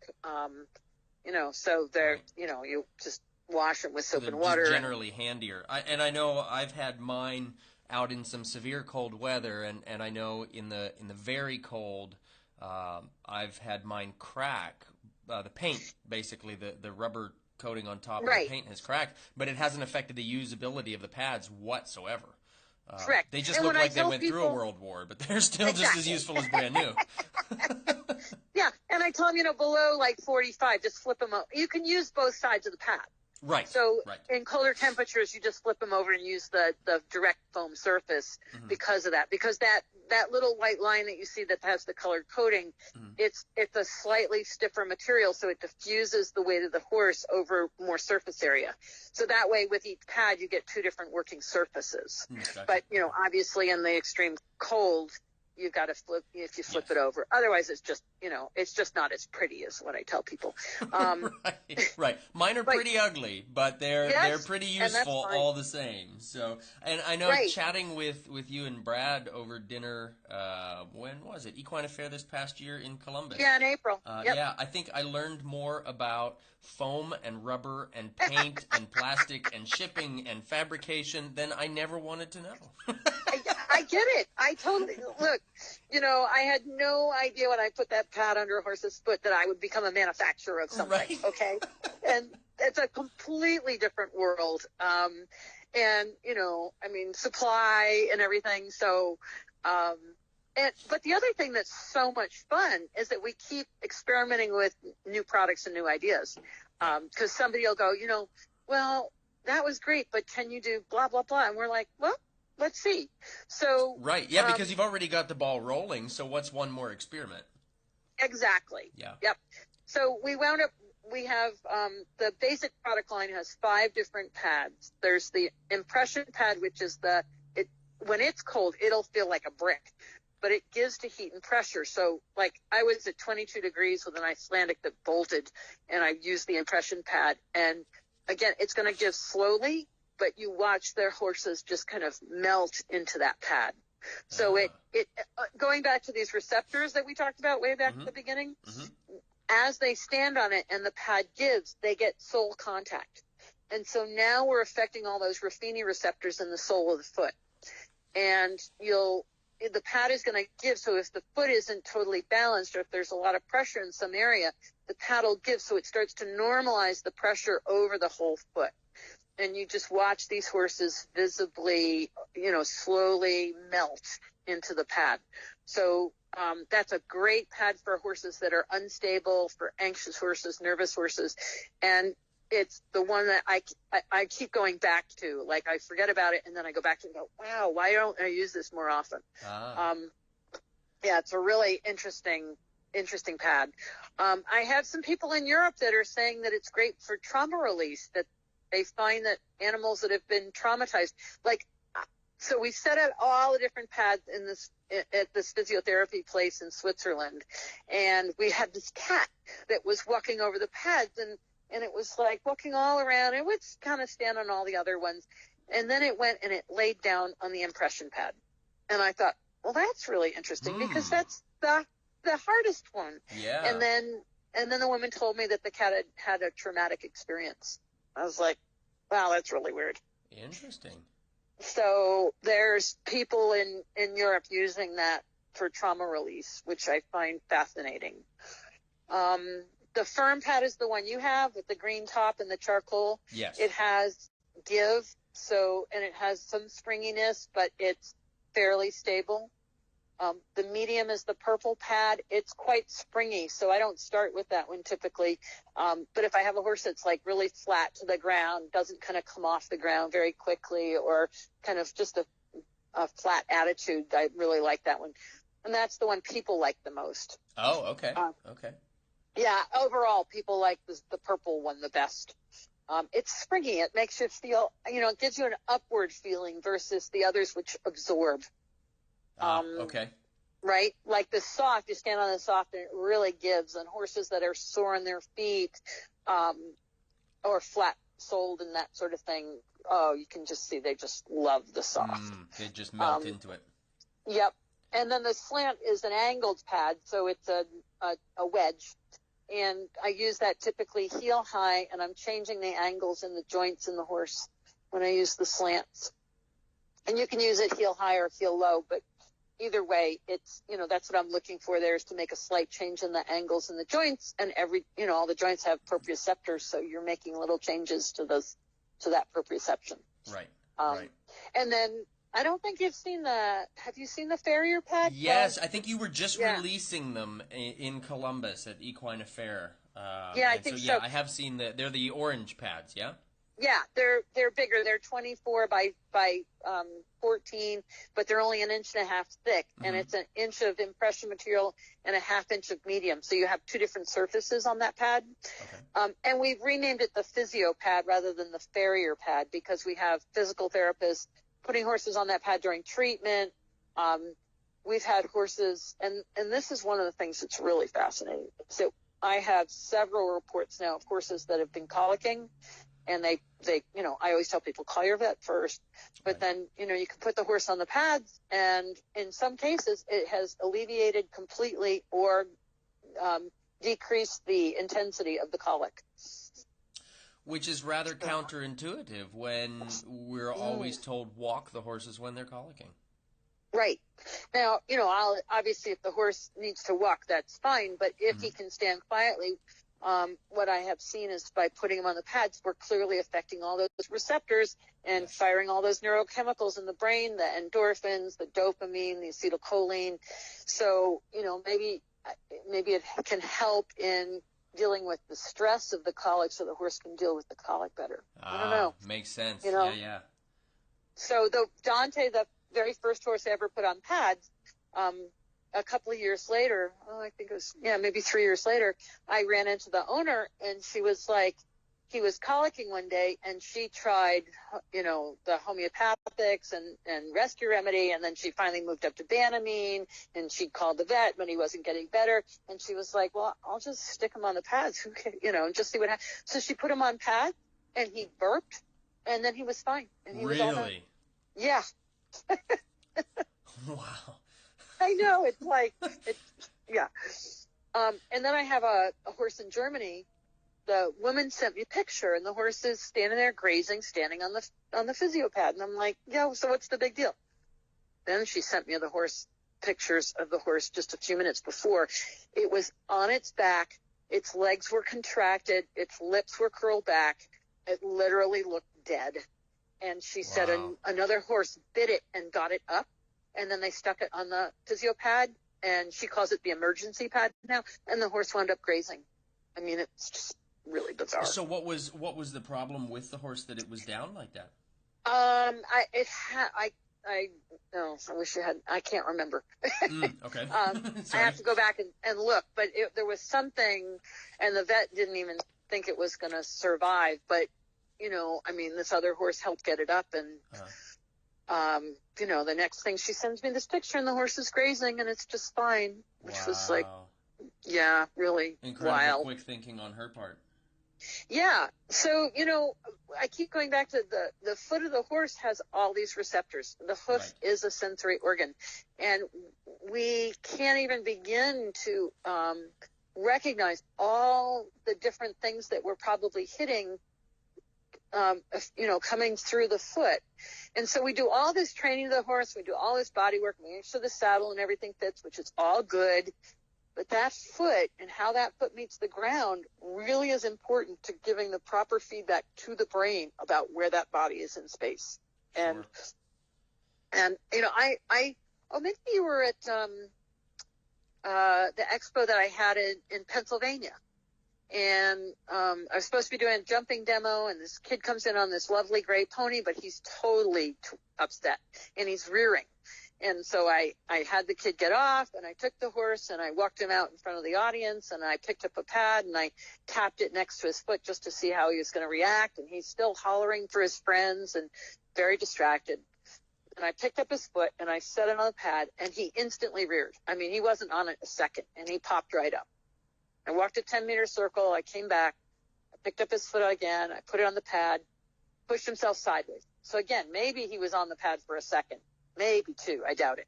you know, so they're, you know, you just wash them with soap and water. Generally handier. I know I've had mine out in some severe cold weather, and I know in the very cold, I've had mine crack. The paint, basically, the rubber coating on top of the paint has cracked, but it hasn't affected the usability of the pads whatsoever. Correct. They just look like they went through a world war, but they're still just as useful as brand new. Yeah, and I tell them, you know, below like 45, just flip them up. You can use both sides of the pad. Right. So in colder temperatures, you just flip them over and use the direct foam surface because of that. Because that little white line that you see that has the colored coating, it's a slightly stiffer material, so it diffuses the weight of the horse over more surface area. So that way, with each pad, you get two different working surfaces. Gotcha. But, you know, obviously in the extreme cold, you've got to flip it over. Otherwise, it's just, you know, it's just not as pretty as what I tell people. Right. Mine are pretty ugly, but they're pretty useful all the same. So, and I know chatting with you and Brad over dinner, when was it? Equine Affair this past year in Columbus. Yeah, in April. Yeah, I think I learned more about foam and rubber and paint and plastic and shipping and fabrication than I never wanted to know. I get it. I totally, look, you know, I had no idea when I put that pad under a horse's foot that I would become a manufacturer of something, okay? And it's a completely different world. And, you know, I mean, supply and everything. So, but the other thing that's so much fun is that we keep experimenting with new products and new ideas. Because somebody will go, you know, well, that was great, but can you do blah, blah, blah? And we're like, well, let's see. So because you've already got the ball rolling, so what's one more experiment? Exactly. Yeah. Yep. So we have the basic product line has 5 different pads. There's the impression pad, which is when it's cold, it'll feel like a brick, but it gives to heat and pressure. So like I was at 22 degrees with an Icelandic that bolted, and I used the impression pad, and again, it's going to give slowly, but you watch their horses just kind of melt into that pad. So it going back to these receptors that we talked about way back at the beginning, as they stand on it and the pad gives, they get sole contact. And so now we're affecting all those Ruffini receptors in the sole of the foot. And the pad is going to give. So if the foot isn't totally balanced, or if there's a lot of pressure in some area, the pad will give. So it starts to normalize the pressure over the whole foot. And you just watch these horses visibly, you know, slowly melt into the pad. So that's a great pad for horses that are unstable, for anxious horses, nervous horses. And it's the one that I keep going back to. Like, I forget about it, and then I go back to it and go, wow, why don't I use this more often? Yeah, it's a really interesting pad. I have some people in Europe that are saying that it's great for trauma release, that they find that animals that have been traumatized, so we set out all the different pads at this physiotherapy place in Switzerland, and we had this cat that was walking over the pads, and it was like walking all around. It would kind of stand on all the other ones, and then it went and it laid down on the impression pad, and I thought, well, that's really interesting because that's the hardest one. Yeah. And then the woman told me that the cat had a traumatic experience. I was like, wow, that's really weird. Interesting. So there's people in Europe using that for trauma release, which I find fascinating. The firm pad is the one you have with the green top and the charcoal. Yes. It has give, and it has some springiness, but it's fairly stable. The medium is the purple pad. It's quite springy, so I don't start with that one typically. But if I have a horse that's like really flat to the ground, doesn't kind of come off the ground very quickly, or kind of just a flat attitude, I really like that one. And that's the one people like the most. Oh, okay. Okay. Yeah, overall, people like the purple one the best. It's springy. It makes you feel, it gives you an upward feeling versus the others which absorb. Okay. Right? Like the soft, you stand on the soft and it really gives. And horses that are sore on their feet, or flat-soled and that sort of thing, oh, you can just see they just love the soft. They just melt into it. Yep. And then the slant is an angled pad, so it's a wedge. And I use that typically heel high, and I'm changing the angles in the joints in the horse when I use the slants. And you can use it heel high or heel low, but either way, it's, that's what I'm looking for there, is to make a slight change in the angles in the joints, and all the joints have proprioceptors, so you're making little changes to that proprioception. Right. Right. And then I don't think you've seen have you seen the farrier pad? Yes, I think you were just releasing them in Columbus at Equine Affair. I think so. I have seen they're the orange pads, yeah? Yeah, they're bigger. They're 24 by 14, but they're only 1.5 inches thick, and it's 1 inch of impression material and 1/2 inch of medium. So you have two different surfaces on that pad. Okay. And we've renamed it the physio pad rather than the farrier pad, because we have physical therapists putting horses on that pad during treatment. We've had horses, and this is one of the things that's really fascinating. So I have several reports now of horses that have been colicking, and they I always tell people, call your vet first, but then, you can put the horse on the pads, and in some cases it has alleviated completely or decreased the intensity of the colic. Which is rather counterintuitive when we're always told walk the horses when they're colicking. Right. Now, obviously if the horse needs to walk, that's fine, but if he can stand quietly, what I have seen is by putting him on the pads, we're clearly affecting all those receptors and firing all those neurochemicals in the brain, the endorphins, the dopamine, the acetylcholine. So, maybe it can help in dealing with the stress of the colic, so the horse can deal with the colic better. I don't know. Makes sense. Yeah. So Dante, the very first horse I ever put on pads, a couple of years later, I think it was, maybe 3 years later, I ran into the owner, and she was like, he was colicking one day, and she tried, the homeopathics and rescue remedy, and then she finally moved up to Banamine, and she called the vet, but he wasn't getting better, and she was like, well, I'll just stick him on the pads, and just see what happens. So she put him on pads, and he burped, and then he was fine. And he was all done. Yeah. Wow. I know, it's like, yeah. And then I have a horse in Germany. The woman sent me a picture, and the horse is standing there grazing, standing on the physio pad. And I'm like, yeah, so what's the big deal? Then she sent me pictures of the horse just a few minutes before. It was on its back. Its legs were contracted. Its lips were curled back. It literally looked dead. And she said another horse bit it and got it up. And then they stuck it on the physio pad, and she calls it the emergency pad now, and the horse wound up grazing. I mean, it's just really bizarre. So what was the problem with the horse that it was down like that? I wish you had, I can't remember. Okay. I have to go back and look, but there was something, and the vet didn't even think it was going to survive, but, this other horse helped get it up, and, the next thing she sends me this picture, and the horse is grazing, and it's just fine, which was like, yeah, really incredible wild. Quick thinking on her part. Yeah. So, I keep going back to the foot of the horse has all these receptors. The hoof is a sensory organ, and we can't even begin to recognize all the different things that we're probably hitting, coming through the foot. And so we do all this training of the horse, we do all this body work, we make sure the saddle and everything fits, which is all good. But that foot and how that foot meets the ground really is important to giving the proper feedback to the brain about where that body is in space. And, maybe you were at the expo that I had in Pennsylvania. And I was supposed to be doing a jumping demo, and this kid comes in on this lovely gray pony, but he's totally upset, and he's rearing. And so I had the kid get off, and I took the horse and I walked him out in front of the audience, and I picked up a pad and I tapped it next to his foot just to see how he was going to react. And he's still hollering for his friends and very distracted. And I picked up his foot and I set it on the pad, and he instantly reared. I mean, he wasn't on it a second, and he popped right up. I walked a 10-meter circle. I came back. I picked up his foot again. I put it on the pad, pushed himself sideways. So again, maybe he was on the pad for a second, maybe two. I doubt it.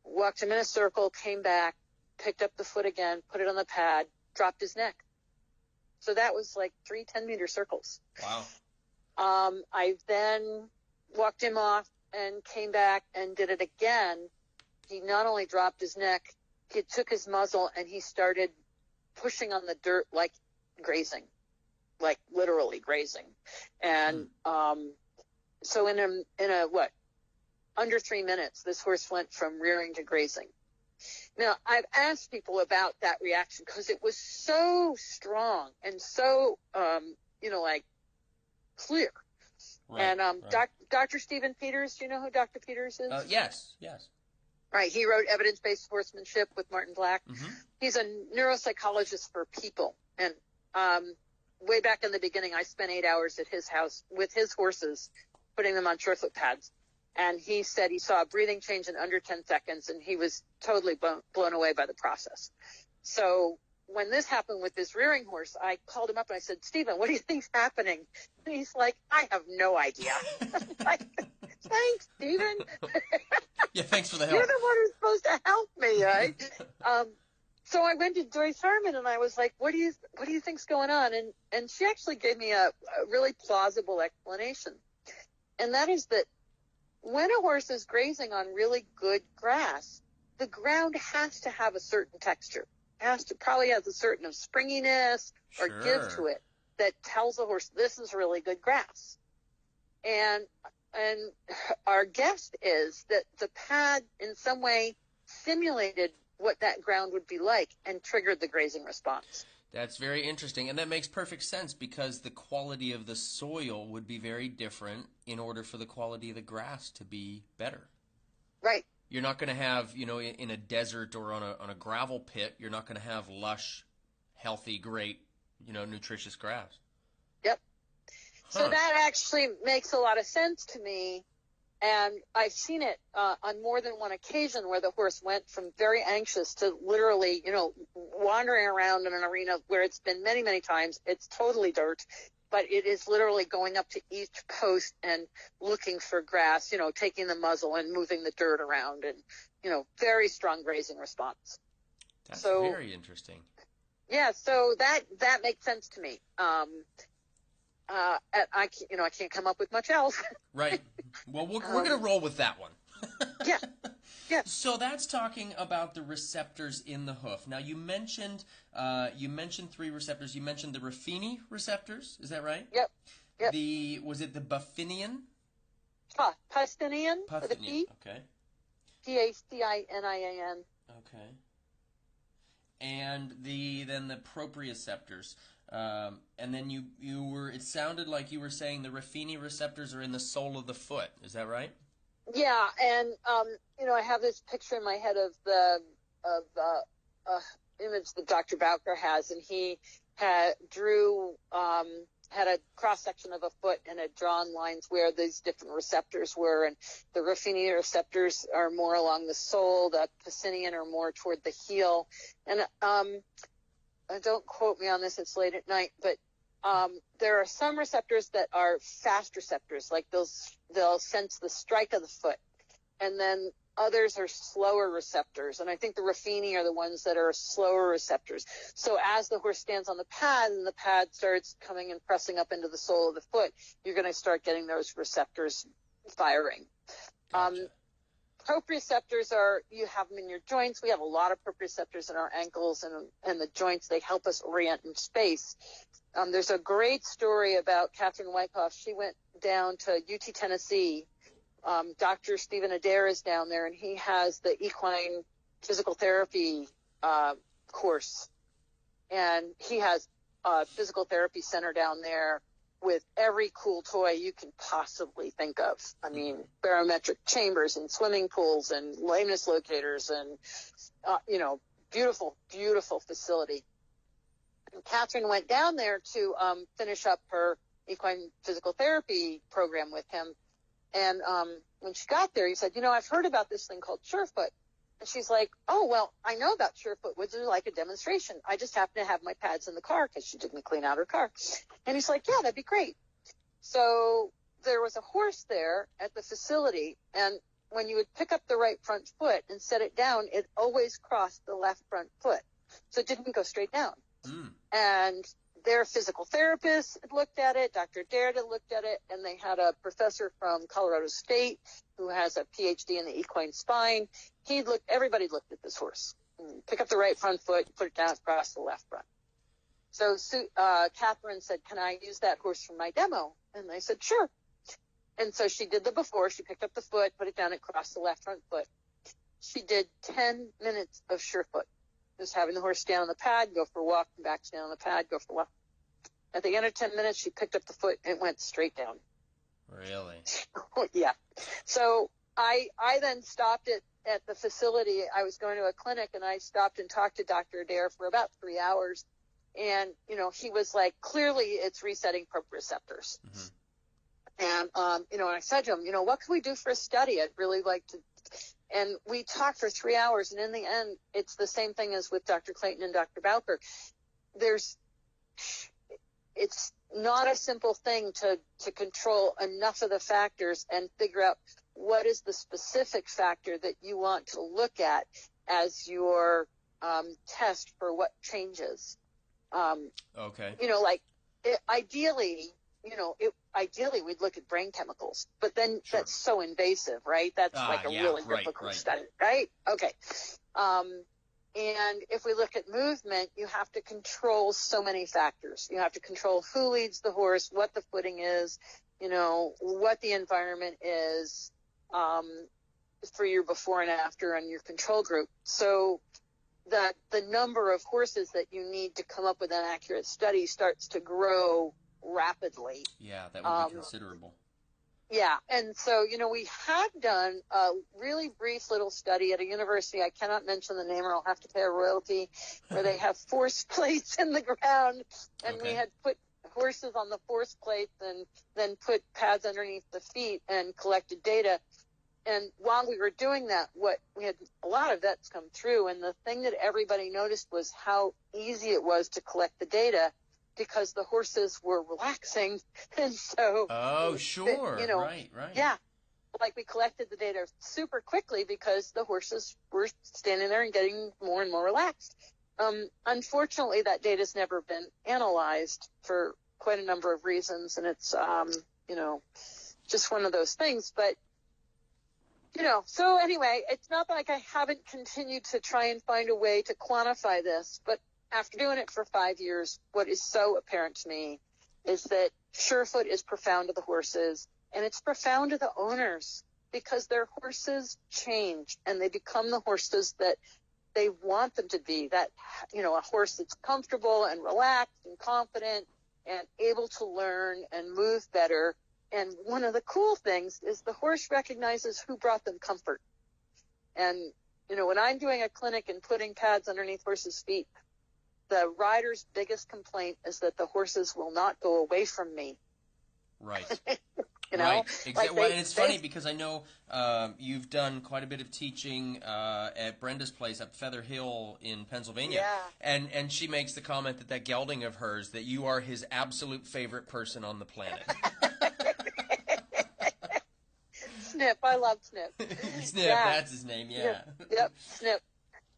Walked him in a circle, came back, picked up the foot again, put it on the pad, dropped his neck. So that was like 3 10-meter circles. Wow. I then walked him off and came back and did it again. He not only dropped his neck, he took his muzzle and he started pushing on the dirt like grazing, like literally grazing. And so in a under 3 minutes, this horse went from rearing to grazing. Now, I've asked people about that reaction because it was so strong and so, like clear. Right, And right. Dr. Stephen Peters, do you know who Dr. Peters is? Yes. Right. He wrote Evidence-Based Horsemanship with Martin Black. Mm-hmm. He's a neuropsychologist for people. And way back in the beginning, I spent 8 hours at his house with his horses, putting them on short-foot pads. And he said he saw a breathing change in under 10 seconds, and he was totally blown away by the process. So when this happened with this rearing horse, I called him up and I said, Stephen, what do you think's happening? And he's like, I have no idea. Like, thanks, Stephen. Yeah, thanks for the help. You're the one who's supposed to help me, right? So I went to Joyce Harmon and I was like, what do you think's going on? And she actually gave me a really plausible explanation. And that is that when a horse is grazing on really good grass, the ground has to have a certain texture. Probably has a certain springiness or give to it that tells the horse this is really good grass. And our guess is that the pad in some way simulated what that ground would be like and triggered the grazing response. That's very interesting, and that makes perfect sense because the quality of the soil would be very different in order for the quality of the grass to be better. Right. You're not going to have, in a desert or on a gravel pit, you're not going to have lush, healthy, great, nutritious grass. Yep. Huh. So that actually makes a lot of sense to me. And I've seen it on more than one occasion where the horse went from very anxious to literally, wandering around in an arena where it's been many, many times. It's totally dirt, but it is literally going up to each post and looking for grass, taking the muzzle and moving the dirt around and, very strong grazing response. That's very interesting. Yeah, so that makes sense to me. I can't come up with much else. Right. Well, we're going to roll with that one. Yeah. Yeah. So that's talking about the receptors in the hoof. Now you mentioned 3 receptors. You mentioned the Ruffini receptors. Is that right? Yep. Was it the Buffinian? Pastinian. With a P. Okay. Pastinian. Okay. And then the proprioceptors. And then you were. It sounded like you were saying the Ruffini receptors are in the sole of the foot. Is that right? Yeah, and I have this picture in my head of the image that Dr. Bowker has, and he had a cross section of a foot and had drawn lines where these different receptors were, and the Ruffini receptors are more along the sole, the Pacinian are more toward the heel, and don't quote me on this, it's late at night, but there are some receptors that are fast receptors, like they'll sense the strike of the foot, and then others are slower receptors, and I think the Ruffini are the ones that are slower receptors. So as the horse stands on the pad and the pad starts coming and pressing up into the sole of the foot, you're going to start getting those receptors firing. Gotcha. Proprioceptors you have them in your joints. We have a lot of proprioceptors in our ankles and the joints. They help us orient in space. There's a great story about Catherine Wyckoff. She went down to UT Tennessee. Dr. Stephen Adair is down there, and he has the equine physical therapy course. And he has a physical therapy center down there with every cool toy you can possibly think of. I mean, barometric chambers and swimming pools and lameness locators and, beautiful, beautiful facility. And Catherine went down there to finish up her equine physical therapy program with him. And when she got there, he said, I've heard about this thing called Surefoot. And she's like, oh, well, I know about Surefoot. Would you like a demonstration? I just happen to have my pads in the car because she didn't clean out her car. And he's like, yeah, that'd be great. So there was a horse there at the facility, and when you would pick up the right front foot and set it down, it always crossed the left front foot. So it didn't go straight down. And their physical therapist had looked at it, Dr. Dare had looked at it, and they had a professor from Colorado State who has a PhD in the equine spine. Everybody looked at this horse. Pick up the right front foot, put it down across the left front. So Catherine said, can I use that horse for my demo? And I said, sure. And so she did the before. She picked up the foot, put it down across the left front foot. She did 10 minutes of Surefoot. Just having the horse stand on the pad, go for a walk, come back, stand on the pad, go for a walk. At the end of 10 minutes, she picked up the foot and it went straight down. Really? Yeah. So I then stopped at the facility. I was going to a clinic, and I stopped and talked to Dr. Adair for about 3 hours. And, he was like, clearly it's resetting proprioceptors. And, and I said to him, what can we do for a study? I'd really like to. And we talked for 3 hours. And in the end, it's the same thing as with Dr. Clayton and Dr. Bowker. It's not a simple thing to control enough of the factors and figure out what is the specific factor that you want to look at as your test for what changes. Okay. Ideally we'd look at brain chemicals, but then that's so invasive, right? That's really difficult study, right? Okay. And if we look at movement, you have to control so many factors. You have to control who leads the horse, what the footing is, what the environment is, for your before and after and your control group. So that the number of horses that you need to come up with an accurate study starts to grow rapidly. Yeah, that would be considerable. Yeah, and so, we had done a really brief little study at a university. I cannot mention the name or I'll have to pay a royalty, where they have force plates in the ground, and we had put horses on the force plates and then put pads underneath the feet and collected data. And while we were doing that, we had a lot of vets come through, and the thing that everybody noticed was how easy it was to collect the data, because the horses were relaxing. And so right. Yeah, like we collected the data super quickly because the horses were standing there and getting more and more relaxed. Unfortunately, that data's never been analyzed for quite a number of reasons, and it's just one of those things. But so anyway, it's not like I haven't continued to try and find a way to quantify this, but after doing it for 5 years, what is so apparent to me is that Surefoot is profound to the horses, and it's profound to the owners, because their horses change and they become the horses that they want them to be. That, a horse that's comfortable and relaxed and confident and able to learn and move better. And one of the cool things is the horse recognizes who brought them comfort. And, when I'm doing a clinic and putting pads underneath horses' feet, the rider's biggest complaint is that the horses will not go away from me. Right. Right. Exactly. And it's funny because I know you've done quite a bit of teaching at Brenda's place at Feather Hill in Pennsylvania. Yeah. And she makes the comment that gelding of hers, that you are his absolute favorite person on the planet. Snip. I love Snip. Snip, that's his name, yeah. Yep, Snip.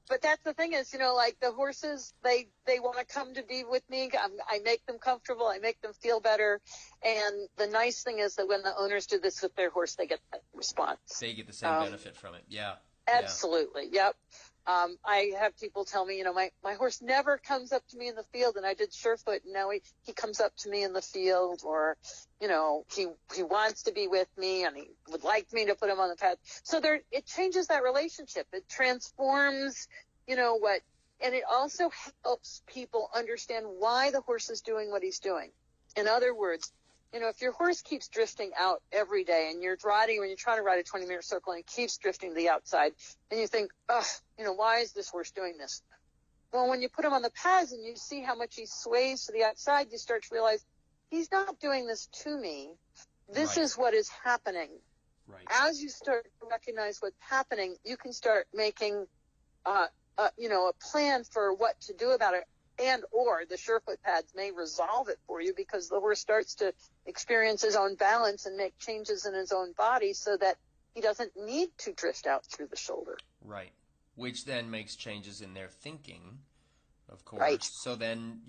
But that's the thing is, the horses, they want to come to be with me. I make them comfortable. I make them feel better. And the nice thing is that when the owners do this with their horse, they get that response. They get the same benefit from it. Yeah. Absolutely. Yeah. Yep. I have people tell me, my horse never comes up to me in the field, and I did Surefoot, and now he comes up to me in the field, or, he wants to be with me, and he would like me to put him on the pad. So it changes that relationship. It transforms, and it also helps people understand why the horse is doing what he's doing. In other words, if your horse keeps drifting out every day and you're riding, when you're trying to ride a 20-meter circle and it keeps drifting to the outside, and you think, why is this horse doing this? Well, when you put him on the pads and you see how much he sways to the outside, you start to realize he's not doing this to me. This is what is happening. Right. As you start to recognize what's happening, you can start making, a plan for what to do about it. And or the Surefoot pads may resolve it for you, because the horse starts to experience his own balance and make changes in his own body so that he doesn't need to drift out through the shoulder. Right. Which then makes changes in their thinking, of course. Right. So then,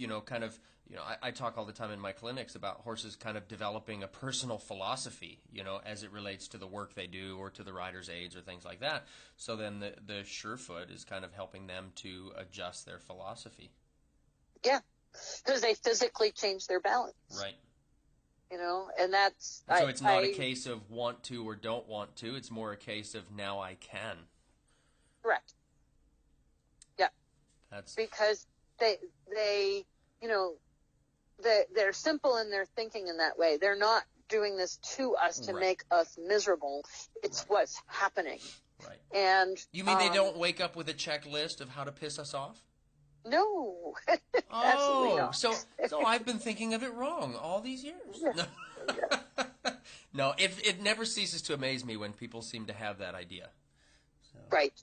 I talk all the time in my clinics about horses kind of developing a personal philosophy, as it relates to the work they do or to the rider's aids or things like that. So then the Surefoot is kind of helping them to adjust their philosophy. Yeah, because they physically change their balance. Right. And that's... So it's not a case of want to or don't want to. It's more a case of now I can. Correct. Yeah. That's... Because they're simple in their thinking in that way. They're not doing this to us to make us miserable. It's what's happening. Right. And you mean they don't wake up with a checklist of how to piss us off? No. Oh, not. so I've been thinking of it wrong all these years. Yeah. No, it never ceases to amaze me when people seem to have that idea. So. Right.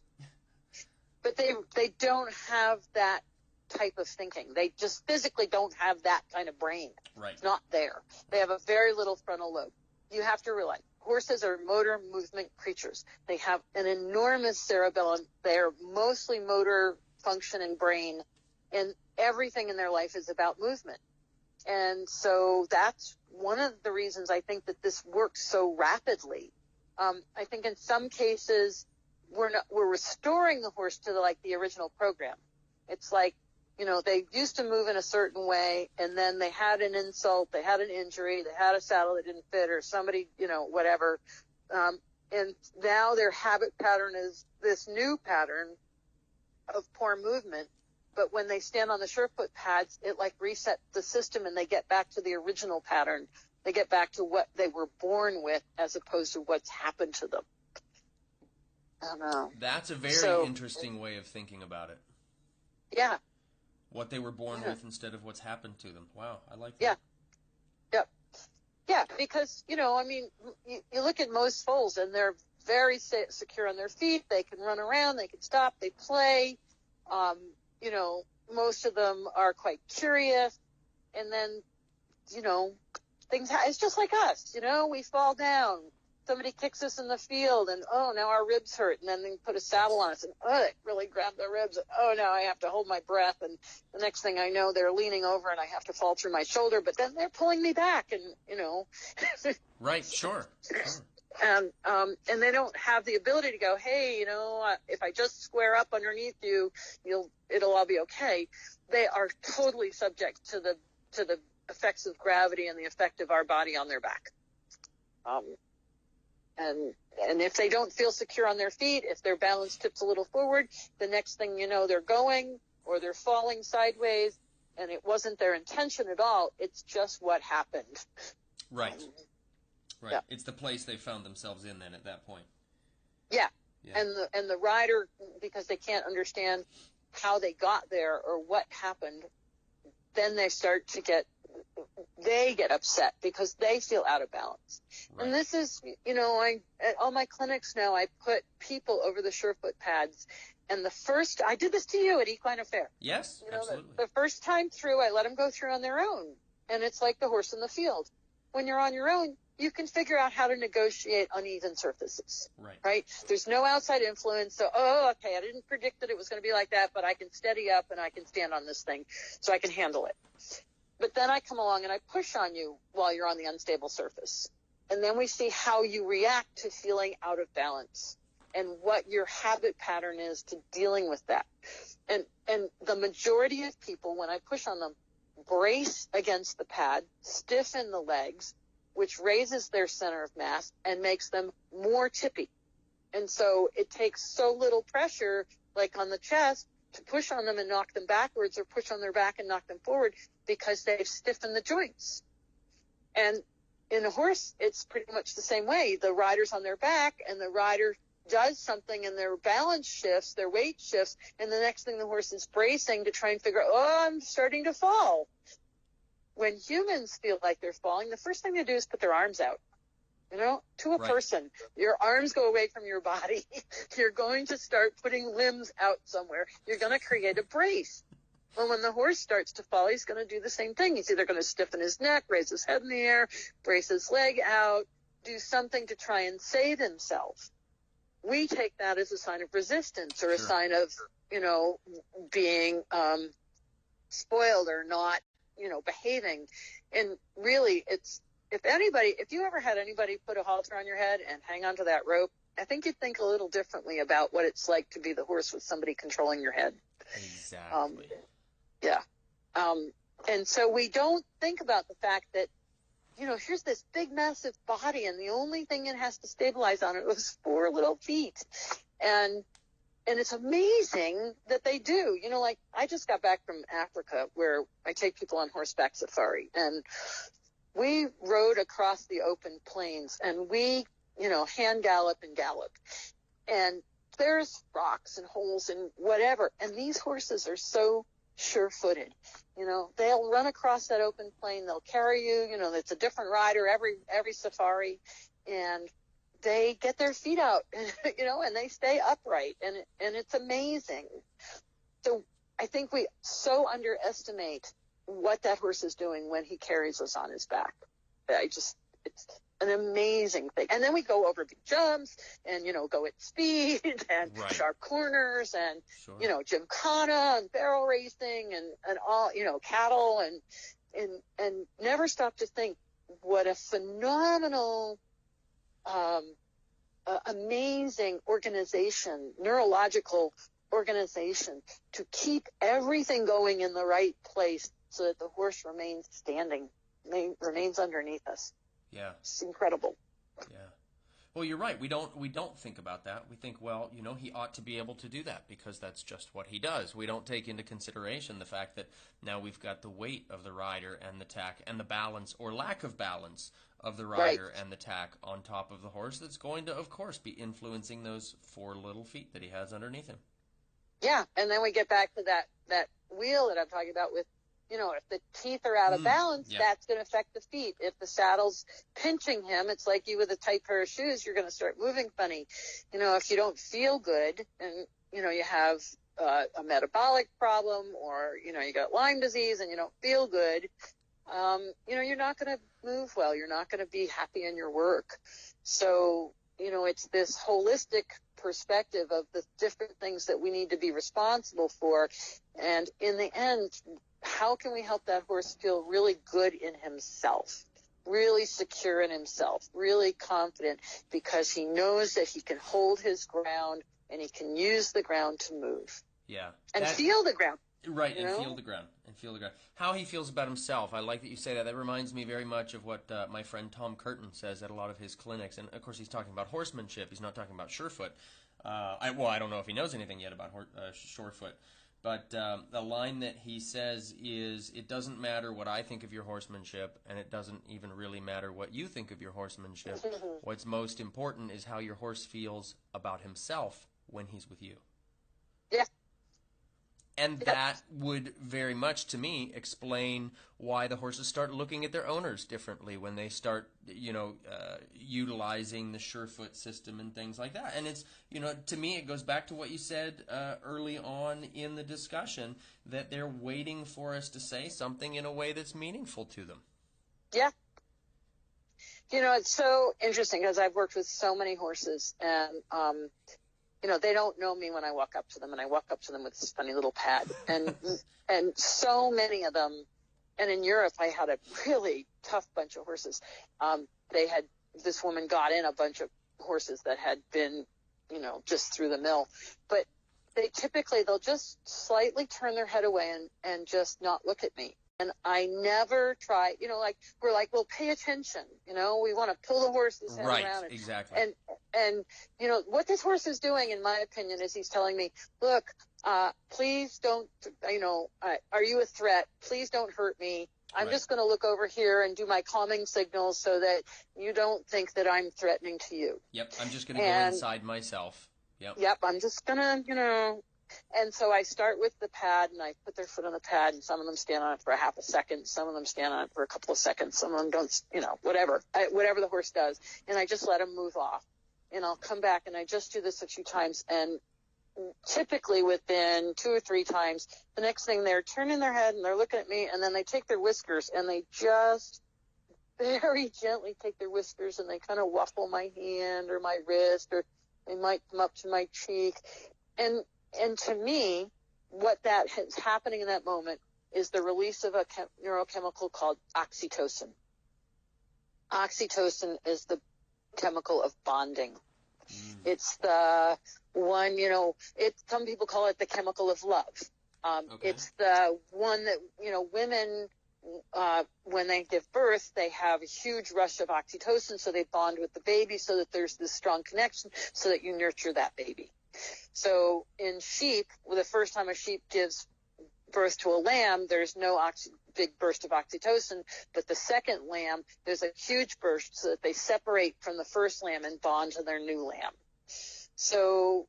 But they don't have that type of thinking. They just physically don't have that kind of brain. Right. It's not there. They have a very little frontal lobe. You have to realize horses are motor movement creatures. They have an enormous cerebellum. They're mostly motor function and brain, and everything in their life is about movement. And so that's one of the reasons I think that this works so rapidly. I think in some cases we're restoring the horse to the original program. It's like, they used to move in a certain way, and then they had an insult, they had an injury, they had a saddle that didn't fit, or somebody, whatever. And now their habit pattern is this new pattern of poor movement. But when they stand on the Surefoot pads, it resets the system, and they get back to the original pattern. They get back to what they were born with, as opposed to what's happened to them. I don't know. That's a very interesting way of thinking about it. Yeah. What they were born with instead of what's happened to them. Wow, I like that. Yeah. Yep. Yeah, because, you look at most foals, and they're very secure on their feet. They can run around. They can stop. They play. Most of them are quite curious. And then, it's just like us. We fall down. Somebody kicks us in the field, and now our ribs hurt, and then they put a saddle on us, and it really grabbed the ribs, and now I have to hold my breath, and the next thing I know, they're leaning over, and I have to fall through my shoulder, but then they're pulling me back, and Right, sure. And they don't have the ability to go, hey, if I just square up underneath you, it'll all be okay. They are totally subject to the effects of gravity and the effect of our body on their back. And if they don't feel secure on their feet, if their balance tips a little forward, the next thing you know, they're going, or they're falling sideways, and it wasn't their intention at all. It's just what happened. Right. Right. Yeah. It's the place they found themselves in then at that point. Yeah. And the rider, because they can't understand how they got there or what happened, then they start to get upset because they feel out of balance. Right. And this is, at all my clinics now, I put people over the Surefoot pads. And I did this to you at Equine Affair. Yes, absolutely. The first time through, I let them go through on their own. And it's like the horse in the field. When you're on your own, you can figure out how to negotiate uneven surfaces. Right? There's no outside influence. So, okay, I didn't predict that it was going to be like that, but I can steady up and I can stand on this thing so I can handle it. But then I come along and I push on you while you're on the unstable surface. And then we see how you react to feeling out of balance and what your habit pattern is to dealing with that. And the majority of people, when I push on them, brace against the pad, stiffen the legs, which raises their center of mass and makes them more tippy. And so it takes so little pressure, like on the chest, to push on them and knock them backwards, or push on their back and knock them forward, because they've stiffened the joints. And in a horse, it's pretty much the same way. The rider's on their back, and the rider does something, and their balance shifts, their weight shifts, and the next thing the horse is bracing to try and figure out, oh, I'm starting to fall. When humans feel like they're falling, the first thing they do is put their arms out. To a person, your arms go away from your body. You're going to start putting limbs out somewhere. You're going to create a brace. Well, when the horse starts to fall, he's going to do the same thing. He's either going to stiffen his neck, raise his head in the air, brace his leg out, do something to try and save himself. We take that as a sign of resistance or a sign of, being spoiled or not, behaving. And really, if you ever had anybody put a halter on your head and hang onto that rope, I think you'd think a little differently about what it's like to be the horse with somebody controlling your head. Exactly. And so we don't think about the fact that, here's this big, massive body, and the only thing it has to stabilize on it was 4 little feet. And it's amazing that they do. Like I just got back from Africa where I take people on horseback safari, and we rode across the open plains, and we, hand gallop and gallop. And there's rocks and holes and whatever. And these horses are so sure-footed. They'll run across that open plain. They'll carry you. It's a different rider every safari. And they get their feet out, and they stay upright. And it's amazing. So I think we so underestimate what that horse is doing when he carries us on his back. It's an amazing thing. And then we go over big jumps and, go at speed and sharp corners and, gymkhana and barrel racing and all, cattle and never stop to think what a phenomenal, amazing organization, neurological organization to keep everything going in the right place so that the horse remains standing, remains underneath us. Yeah. It's incredible. Yeah. Well, you're right. We don't think about that. We think, well, he ought to be able to do that because that's just what he does. We don't take into consideration the fact that now we've got the weight of the rider and the tack and the balance or lack of balance of the rider and the tack on top of the horse that's going to, of course, be influencing those 4 little feet that he has underneath him. Yeah, and then we get back to that wheel that I'm talking about with, if the teeth are out of balance, that's going to affect the feet. If the saddle's pinching him, it's like you with a tight pair of shoes, you're going to start moving funny. If you don't feel good and, you have a metabolic problem or, you got Lyme disease and you don't feel good, you're not going to move well. You're not going to be happy in your work. So, it's this holistic perspective of the different things that we need to be responsible for. And in the end, how can we help that horse feel really good in himself, really secure in himself, really confident because he knows that he can hold his ground and he can use the ground to move. Yeah. And feel the ground. Right, and feel the ground. How he feels about himself. I like that you say that. That reminds me very much of what my friend Tom Curtin says at a lot of his clinics. And, of course, he's talking about horsemanship. He's not talking about surefoot. I don't know if he knows anything yet about surefoot. But the line that he says is, it doesn't matter what I think of your horsemanship, and it doesn't even really matter what you think of your horsemanship. What's most important is how your horse feels about himself when he's with you. Yeah. And that would very much, to me, explain why the horses start looking at their owners differently when they start, utilizing the surefoot system and things like that. And it's, to me, it goes back to what you said early on in the discussion, that they're waiting for us to say something in a way that's meaningful to them. Yeah. It's so interesting because I've worked with so many horses and, they don't know me when I walk up to them, and I walk up to them with this funny little pad. And so many of them, and in Europe I had a really tough bunch of horses. This woman got in a bunch of horses that had been, just through the mill. But they'll just slightly turn their head away and just not look at me. And I never try, we're like, well, pay attention. We want to pull the horse's head around. Right, exactly. And what this horse is doing, in my opinion, is he's telling me, look, please don't, are you a threat? Please don't hurt me. I'm just going to look over here and do my calming signals so that you don't think that I'm threatening to you. Yep, I'm just going to go inside myself. Yep, I'm just going to, And so I start with the pad, and I put their foot on the pad, and some of them stand on it for a half a second. Some of them stand on it for a couple of seconds. Some of them don't, whatever the horse does. And I just let them move off. And I'll come back, and I just do this a few times. And typically within 2 or 3 times, the next thing they're turning their head, and they're looking at me, and then they take their whiskers, and they just very gently take their whiskers, and they kind of waffle my hand or my wrist, or they might come up to my cheek. And to me, what that is happening in that moment is the release of a neurochemical called oxytocin. Oxytocin is the chemical of bonding. It's the one, some people call it the chemical of love. It's the one that, women, when they give birth, they have a huge rush of oxytocin, so they bond with the baby so that there's this strong connection so that you nurture that baby. So in sheep, the first time a sheep gives birth to a lamb, there's no big burst of oxytocin, but the second lamb, there's a huge burst so that they separate from the first lamb and bond to their new lamb. So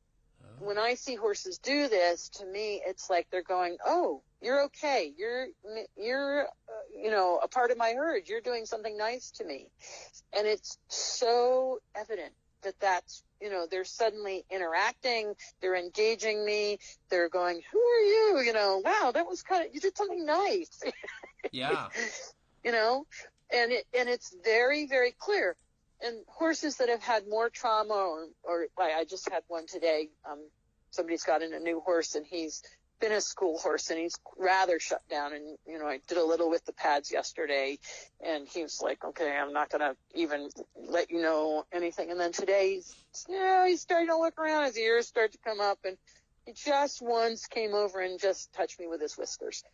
when I see horses do this, to me, it's like they're going, oh, you're okay. You're a part of my herd. You're doing something nice to me. And it's so evident that that's, they're suddenly interacting, they're engaging me, they're going, who are you? Wow, that was you did something nice. Yeah. And it's very, very clear. And horses that have had more trauma, or I just had one today, somebody's gotten a new horse, and he's been a school horse, and he's rather shut down. And, I did a little with the pads yesterday, and he was like, okay, I'm not going to even let you know anything. And then today, he's starting to look around. His ears start to come up, and he just once came over and just touched me with his whiskers.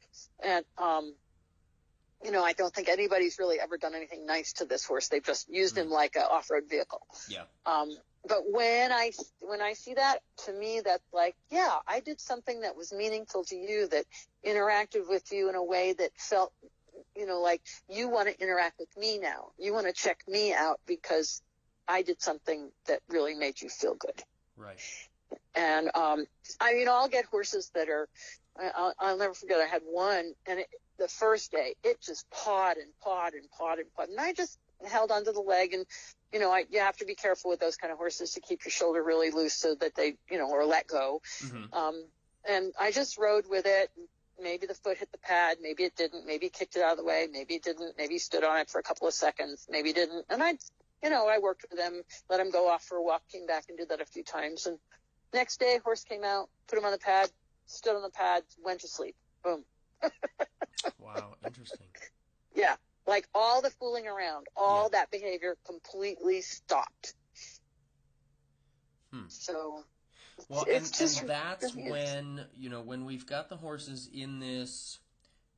And, I don't think anybody's really ever done anything nice to this horse. They've just used him like an off-road vehicle. Yeah. But when I see that, to me, that's like, yeah, I did something that was meaningful to you, that interacted with you in a way that felt, like you want to interact with me now. You want to check me out because I did something that really made you feel good. Right. And, I'll get horses that are, I'll never forget, I had one, and the first day, it just pawed and pawed and pawed and pawed. And I just held onto the leg, and, you have to be careful with those kind of horses to keep your shoulder really loose so that they, or let go. Mm-hmm. And I just rode with it. Maybe the foot hit the pad. Maybe it didn't. Maybe kicked it out of the way. Maybe it didn't. Maybe stood on it for a couple of seconds. Maybe didn't. And I worked with them, let him go off for a walk, came back and did that a few times. And next day, horse came out, put him on the pad, stood on the pad, went to sleep. Boom. Wow, interesting. Yeah, like all the fooling around, that behavior completely stopped. So, well, and that's when, when we've got the horses in this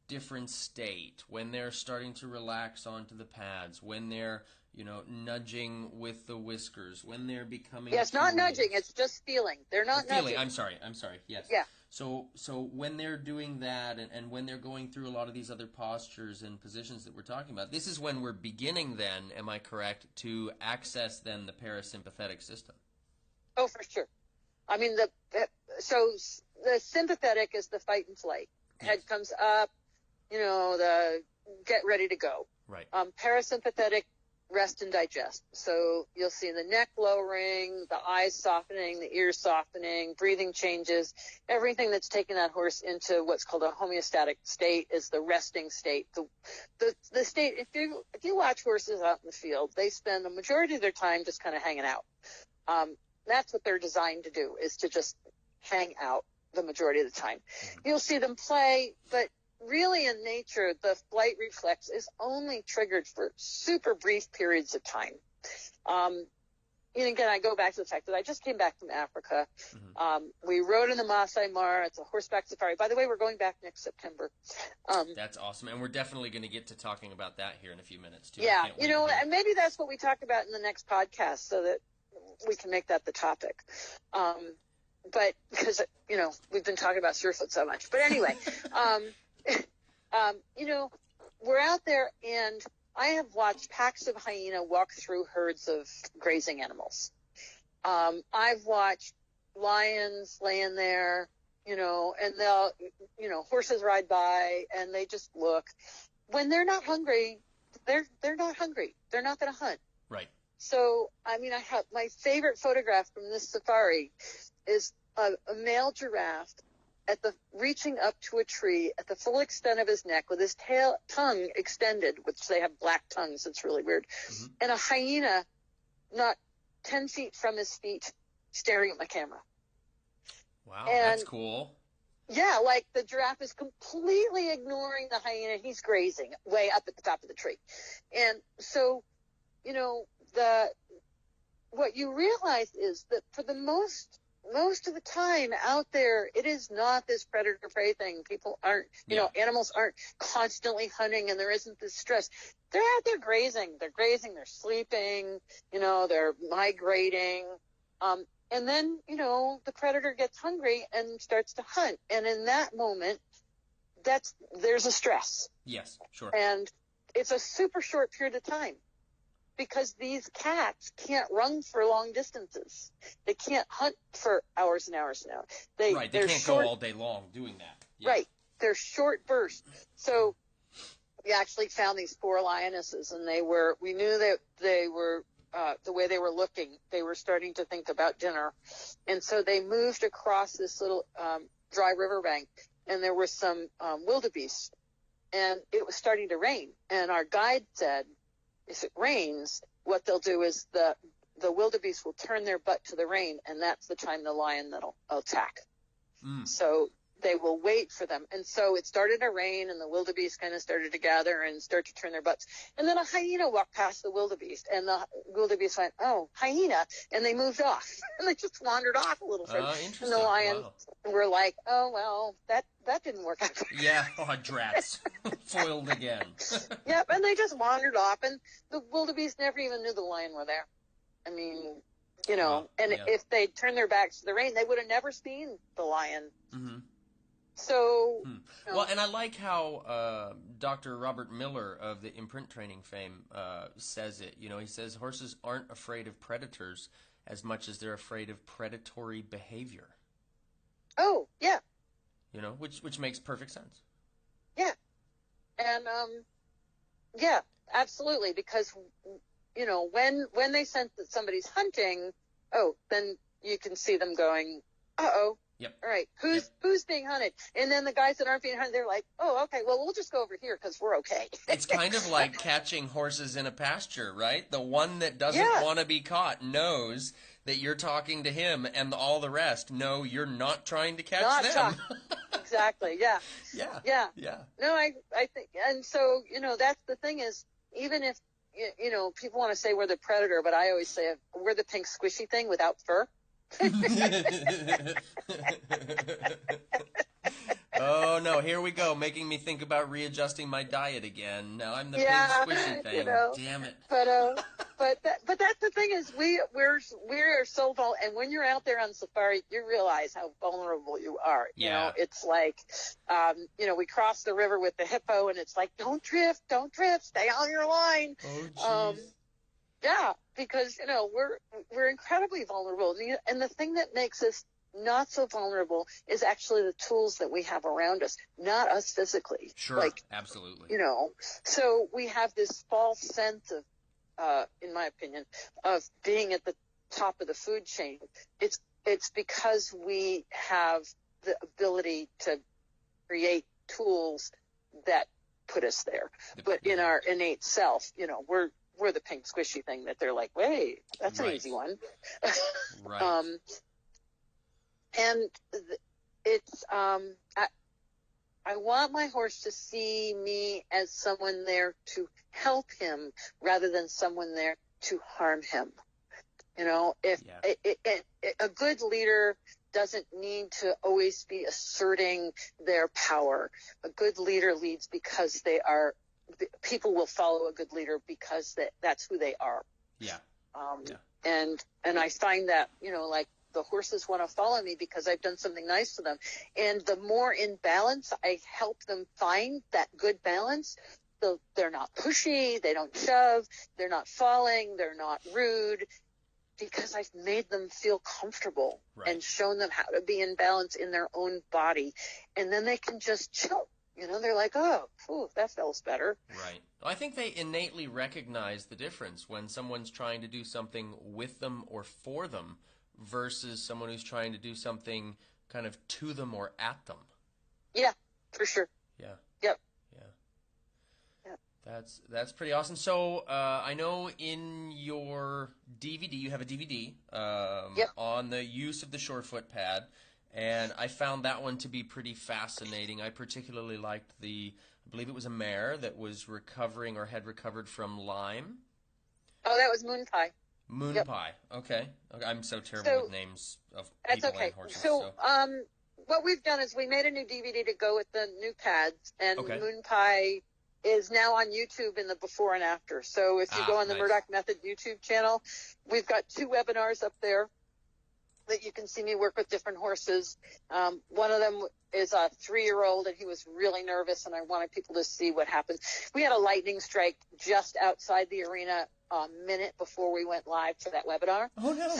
different state, when they're starting to relax onto the pads, when they're, nudging with the whiskers, when they're becoming... Yes, not nudging, it's just feeling. They're not nudging. I'm sorry, yes. Yeah. So when they're doing that, and when they're going through a lot of these other postures and positions that we're talking about, this is when we're beginning then, am I correct, to access then the parasympathetic system? Oh, for sure. I mean, so the sympathetic is the fight and flight. Yes. Head comes up, the get ready to go. Right. Parasympathetic, rest and digest. So you'll see the neck lowering, the eyes softening, the ears softening, breathing changes. Everything that's taking that horse into what's called a homeostatic state is the resting state. The state, if you watch horses out in the field, they spend the majority of their time just kind of hanging out. That's what they're designed to do, is to just hang out the majority of the time. You'll see them play, but really in nature, the flight reflex is only triggered for super brief periods of time. Again, I go back to the fact that I just came back from Africa. Mm-hmm. We rode in the Massai Mara. It's a horseback safari. By the way, we're going back next September. That's awesome. And we're definitely going to get to talking about that here in a few minutes, too. Yeah, and maybe that's what we talk about in the next podcast so that we can make that the topic. But because, we've been talking about Surefoot so much. But anyway, we're out there, and I have watched packs of hyena walk through herds of grazing animals. I've watched lions laying there, and they'll, horses ride by and they just look. When they're not hungry, they're not hungry. They're not going to hunt. Right. So, I have my favorite photograph from this safari is a male giraffe reaching up to a tree at the full extent of his neck with his tongue extended, which they have black tongues. It's really weird. Mm-hmm. And a hyena not 10 feet from his feet staring at my camera. Wow, that's cool. Yeah, like the giraffe is completely ignoring the hyena. He's grazing way up at the top of the tree. And so, what you realize is that for the most of the time out there, it is not this predator-prey thing. People aren't, animals aren't constantly hunting, and there isn't this stress. They're out there grazing. They're grazing, they're sleeping, they're migrating. And then, the predator gets hungry and starts to hunt. And in that moment, there's a stress. Yes, sure. And it's a super short period of time, because these cats can't run for long distances. They can't hunt for hours and hours and hours. They can't go all day long doing that. Yeah. Right. They're short bursts. So we actually found these 4 lionesses, and we knew that they were, the way they were looking, they were starting to think about dinner. And so they moved across this little dry riverbank, and there were some wildebeest, and it was starting to rain. And our guide said, if it rains, what they'll do is the wildebeest will turn their butt to the rain, and that's the time the lion that'll attack. So they will wait for them. And so it started to rain, and the wildebeest kind of started to gather and start to turn their butts. And then a hyena walked past the wildebeest, and the wildebeest went, "Oh, hyena," and they moved off. And they just wandered off a little further. Interesting. And the lion were like, "Oh, well, that didn't work out." Yeah, drats. Foiled again. Yep, and they just wandered off, and the wildebeest never even knew the lion were there. I mean, if they'd turned their backs to the rain, they would have never seen the lion. Mm-hmm. So, well, and I like how Dr. Robert Miller of the imprint training fame says it. He says horses aren't afraid of predators as much as they're afraid of predatory behavior. Oh, yeah. Which makes perfect sense. Yeah. And, yeah, absolutely. Because, when they sense that somebody's hunting, then you can see them going, uh-oh. Yep. All right. Who's being hunted? And then the guys that aren't being hunted, they're like, "Oh, okay. Well, we'll just go over here because we're okay." It's kind of like catching horses in a pasture, right? The one that doesn't want to be caught knows that you're talking to him, and all the rest know you're not trying to catch them. Exactly. Yeah. Yeah. No, I think, and so that's the thing is, even if people want to say we're the predator, but I always say we're the pink squishy thing without fur. Oh no, here we go, making me think about readjusting my diet again. Now I'm the pink squishy thing. Damn it. But that's the thing is we are so vulnerable, and when you're out there on safari, you realize how vulnerable you are. It's like we cross the river with the hippo, and it's like, don't drift, stay on your line. Oh jeez. Yeah, because we're incredibly vulnerable, and the thing that makes us not so vulnerable is actually the tools that we have around us, not us physically. Sure, absolutely. So we have this false sense of, in my opinion, of being at the top of the food chain. It's because we have the ability to create tools that put us there, but in our innate self, we're the pink squishy thing that they're like, wait, that's an easy one. Right. And it's, I want my horse to see me as someone there to help him rather than someone there to harm him. If a good leader doesn't need to always be asserting their power. A good leader leads because people will follow a good leader because that's who they are. Yeah. And I find that, like the horses want to follow me because I've done something nice to them. And the more in balance I help them find that good balance, they're not pushy, they don't shove, they're not falling, they're not rude, because I've made them feel comfortable and shown them how to be in balance in their own body. And then they can just chill. They're like, oh, phew, that feels better. Right. I think they innately recognize the difference when someone's trying to do something with them or for them versus someone who's trying to do something kind of to them or at them. Yeah, for sure. Yeah. Yep. That's pretty awesome. So I know in your DVD, you have a DVD on the use of the Surefoot pad, and I found that one to be pretty fascinating. I particularly liked I believe it was a mare that was recovering or had recovered from Lyme. Oh, that was Moon Pie. Moon Pie. Okay. I'm so terrible with names of people and horses. So what we've done is we made a new DVD to go with the new pads, and Moon Pie is now on YouTube in the before and after. So if you go on the Murdoch Method YouTube channel, we've got 2 webinars up there that you can see me work with different horses. One of them is a 3-year-old, and he was really nervous, and I wanted people to see what happened. We had a lightning strike just outside the arena a minute before we went live for that webinar. Oh, no.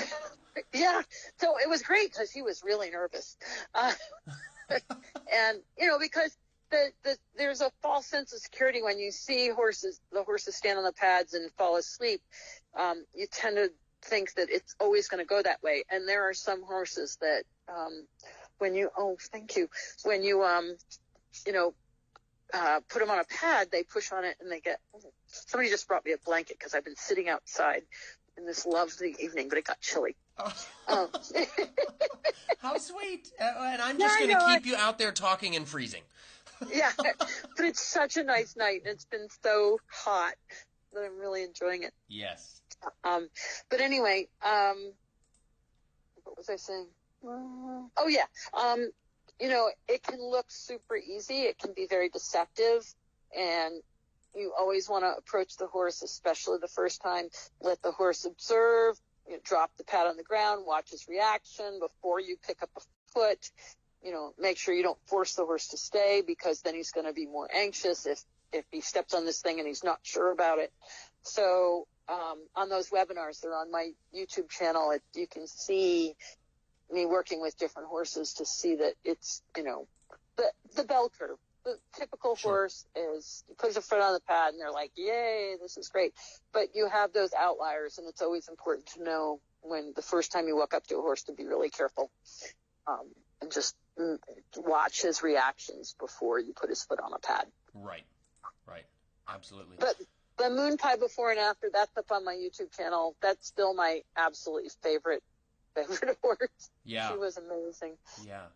Yeah. So it was great because he was really nervous. And, because there's a false sense of security when you see the horses stand on the pads and fall asleep. You tend to think that it's always going to go that way. And there are some horses that, when you put them on a pad, they push on it and somebody just brought me a blanket because I've been sitting outside in this lovely evening, but it got chilly. Oh. How sweet. And I'm just going to keep you out there talking and freezing. Yeah, but it's such a nice night, and it's been so hot that I'm really enjoying it. Yes. But anyway, what was I saying? Oh, yeah. It can look super easy. It can be very deceptive, and you always want to approach the horse, especially the first time. Let the horse observe, drop the pad on the ground, watch his reaction before you pick up a foot. Make sure you don't force the horse to stay, because then he's going to be more anxious if he steps on this thing and he's not sure about it. So on those webinars, they're on my YouTube channel. You can see me working with different horses to see that it's, the bell curve. The typical horse is, you put a foot on the pad and they're like, yay, this is great. But you have those outliers, and it's always important to know when the first time you walk up to a horse to be really careful. And just watch his reactions before you put his foot on a pad. Right. Absolutely. But the Moon Pie before and after, that's up on my YouTube channel. That's still my absolutely favorite horse. Yeah. She was amazing. Yeah.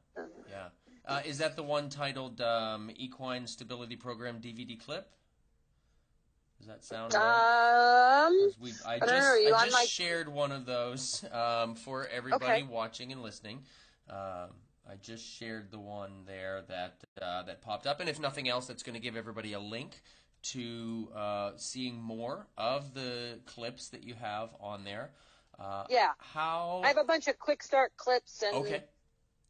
Is that the one titled Equine Stability Program DVD clip? Does that sound right? I just shared one of those for everybody watching and listening. I just shared the one there that popped up, and if nothing else, that's going to give everybody a link to seeing more of the clips that you have on there. I have a bunch of quick start clips,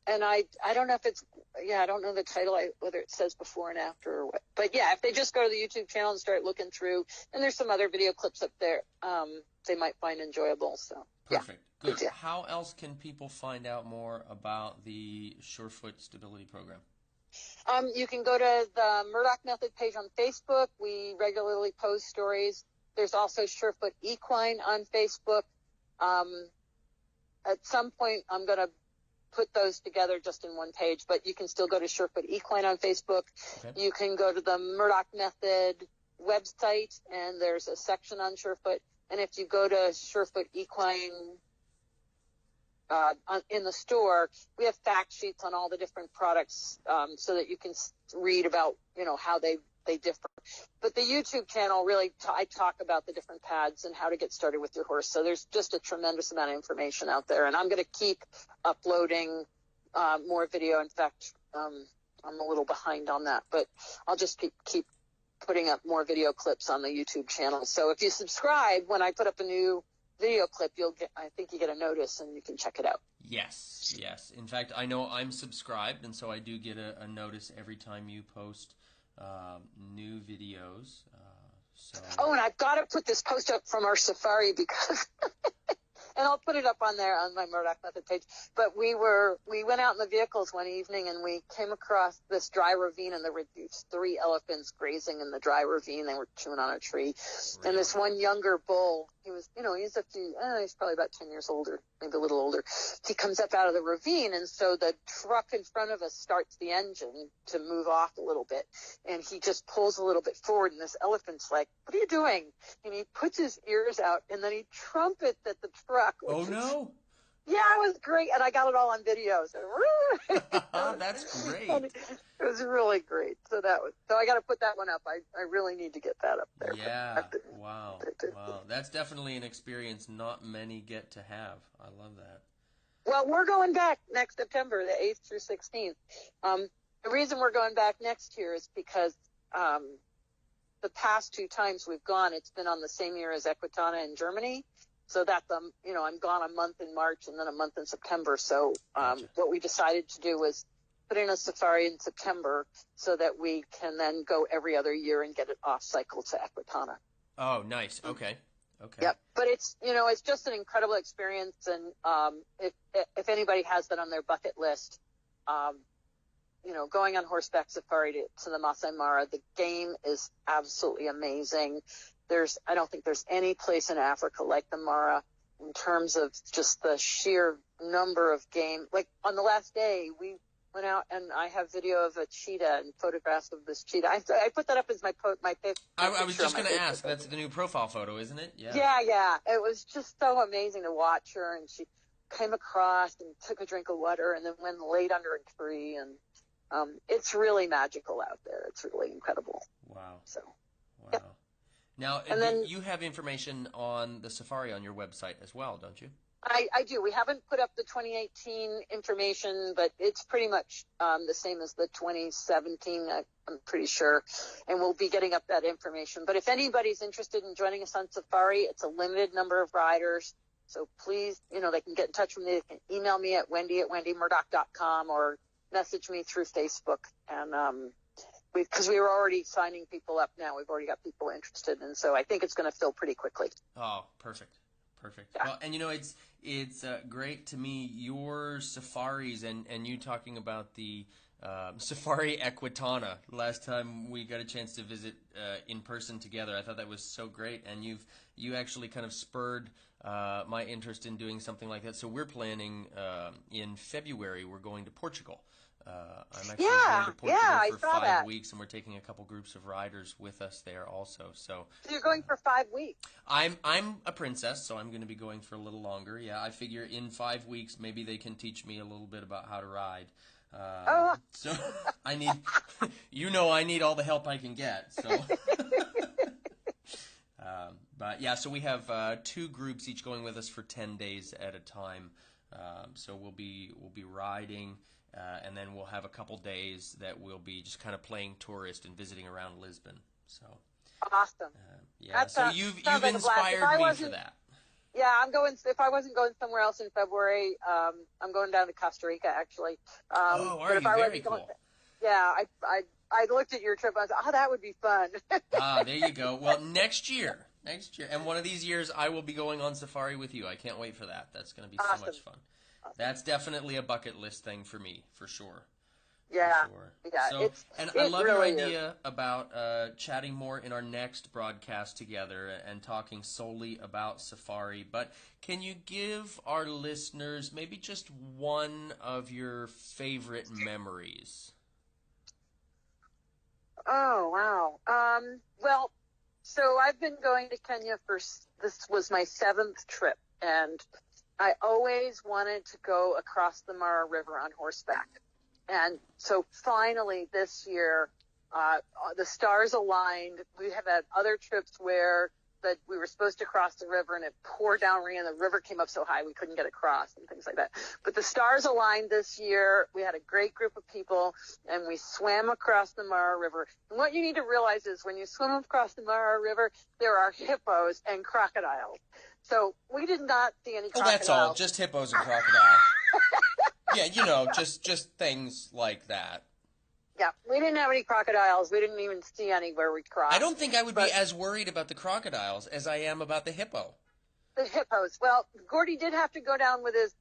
and I don't know if it's I don't know the title, whether it says before and after or what. But yeah, if they just go to the YouTube channel and start looking through, and there's some other video clips up there, they might find enjoyable. So perfect. Good. Yeah. How else can people find out more about the Surefoot Stability Program? You can go to the Murdoch Method page on Facebook. We regularly post stories. There's also Surefoot Equine on Facebook. At some point, I'm going to put those together just in one page, but you can still go to Surefoot Equine on Facebook. Okay. You can go to the Murdoch Method website, and there's a section on Surefoot. And if you go to Surefoot Equine in the store, we have fact sheets on all the different products, so that you can read about, how they differ. But the YouTube channel, really, I talk about the different pads and how to get started with your horse. So there's just a tremendous amount of information out there, and I'm going to keep uploading more video. In fact, I'm a little behind on that, but I'll just keep putting up more video clips on the YouTube channel. So if you subscribe, when I put up a new video clip, I think you get a notice, and you can check it out. Yes. In fact, I know I'm subscribed, and so I do get a notice every time you post new videos. Oh, and I've got to put this post up from our safari because, and I'll put it up on there on my Murdoch Method page. But we went out in the vehicles one evening and we came across this dry ravine, and there were these 3 elephants grazing in the dry ravine. They were chewing on a tree. Really? And this one younger bull, he's probably about 10 years older, maybe a little older. He comes up out of the ravine, and so the truck in front of us starts the engine to move off a little bit, and he just pulls a little bit forward, and this elephant's like, "What are you doing?" And he puts his ears out, and then he trumpets at the truck. Oh, no. Yeah, it was great, and I got it all on video. So that's great. It was really great. So I got to put that one up. I really need to get that up there. Yeah. Wow. That's definitely an experience not many get to have. I love that. Well, we're going back next September, the 8th through 16th. The reason we're going back next year is because the past 2 times we've gone, it's been on the same year as Equitana in Germany. So that's, I'm gone a month in March and then a month in September. So Gotcha. What we decided to do was put in a safari in September so that we can then go every other year and get it off cycle to Equitana. Oh, nice. Okay. Yep. But it's just an incredible experience. And if anybody has that on their bucket list, going on horseback safari to the Massai Mara, the game is absolutely amazing. I don't think there's any place in Africa like the Mara in terms of just the sheer number of game. Like on the last day, we went out and I have video of a cheetah and photographs of this cheetah. I put that up as my picture. I was just going to ask. That's the new profile photo, isn't it? Yeah. Yeah. It was just so amazing to watch her, and she came across and took a drink of water and then went and laid under a tree, and it's really magical out there. It's really incredible. Wow. Wow. Yeah. Now, and then, you have information on the safari on your website as well, don't you? I do. We haven't put up the 2018 information, but it's pretty much the same as the 2017, I'm pretty sure. And we'll be getting up that information. But if anybody's interested in joining us on safari, it's a limited number of riders. So please, they can get in touch with me. They can email me at wendy@wendymurdoch.com or message me through Facebook. And because we were already signing people up now. We've already got people interested, and so I think it's going to fill pretty quickly. Oh, perfect. Yeah. Well, and it's great to me, your safaris and you talking about the Safari Equitana. Last time we got a chance to visit in person together, I thought that was so great, and you actually kind of spurred my interest in doing something like that. So we're planning in February. We're going to Portugal. I'm actually going to Portugal for 5 weeks, and we're taking a couple groups of riders with us there also. So you're going for 5 weeks. I'm a princess, so I'm going to be going for a little longer. Yeah, I figure in 5 weeks maybe they can teach me a little bit about how to ride. So I need, I need all the help I can get. So, but yeah, so we have 2 groups each going with us for 10 days at a time. So we'll be riding. And then we'll have a couple days that we'll be just kind of playing tourist and visiting around Lisbon. So awesome. Yeah. So you've inspired me for that. Yeah, I'm going. If I wasn't going somewhere else in February, I'm going down to Costa Rica actually. Are you? Very cool. Yeah, I looked at your trip. I thought, that would be fun. There you go. Well, next year, and one of these years, I will be going on safari with you. I can't wait for that. That's going to be so much fun. That's definitely a bucket list thing for me, for sure. Yeah. For sure. Yeah. So, I love your idea about chatting more in our next broadcast together and talking solely about safari. But can you give our listeners maybe just one of your favorite memories? Oh, wow. Well, so I've been going to Kenya this was my 7th trip, and I always wanted to go across the Mara River on horseback. And so finally this year, the stars aligned. We have had other trips where we were supposed to cross the river and it poured down rain and the river came up so high we couldn't get across and things like that. But the stars aligned this year. We had a great group of people and we swam across the Mara River. And what you need to realize is when you swim across the Mara River, there are hippos and crocodiles. So we did not see any crocodiles. That's all. Just hippos and crocodiles. Yeah, just things like that. Yeah, we didn't have any crocodiles. We didn't even see any where we crossed. I don't think I would be as worried about the crocodiles as I am about the hippo. The hippos. Well, Gordy did have to go down with his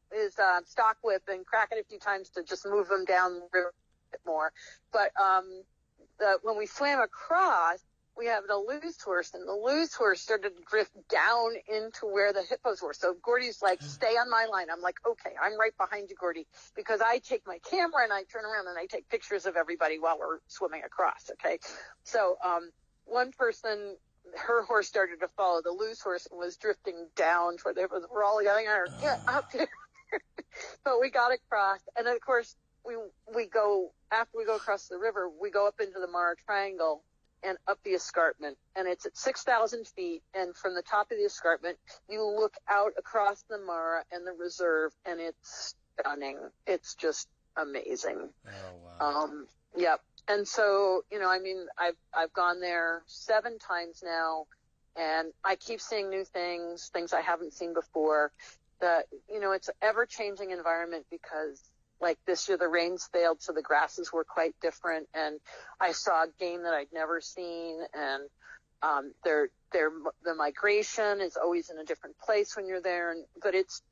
stock whip and crack it a few times to just move them down the river a bit more. But when we swam across, we have a loose horse, and the loose horse started to drift down into where the hippos were. So Gordy's like, stay on my line. I'm like, okay, I'm right behind you, Gordy, because I take my camera and I turn around and I take pictures of everybody while we're swimming across, okay? So one person, her horse started to follow the loose horse and was drifting down toward the hippos. We're all yelling at her, get up here. But we got across, and of course, we go, after we go across the river, we go up into the Mara Triangle and up the escarpment, and it's at 6,000 feet, and from the top of the escarpment, you look out across the Mara and the reserve, and it's stunning. It's just amazing. Oh, wow. Yep. And so, I mean, I've gone there 7 times now, and I keep seeing new things I haven't seen before. It's an ever-changing environment because, like this year, the rains failed, so the grasses were quite different, and I saw game that I'd never seen, and the migration is always in a different place when you're there, but it's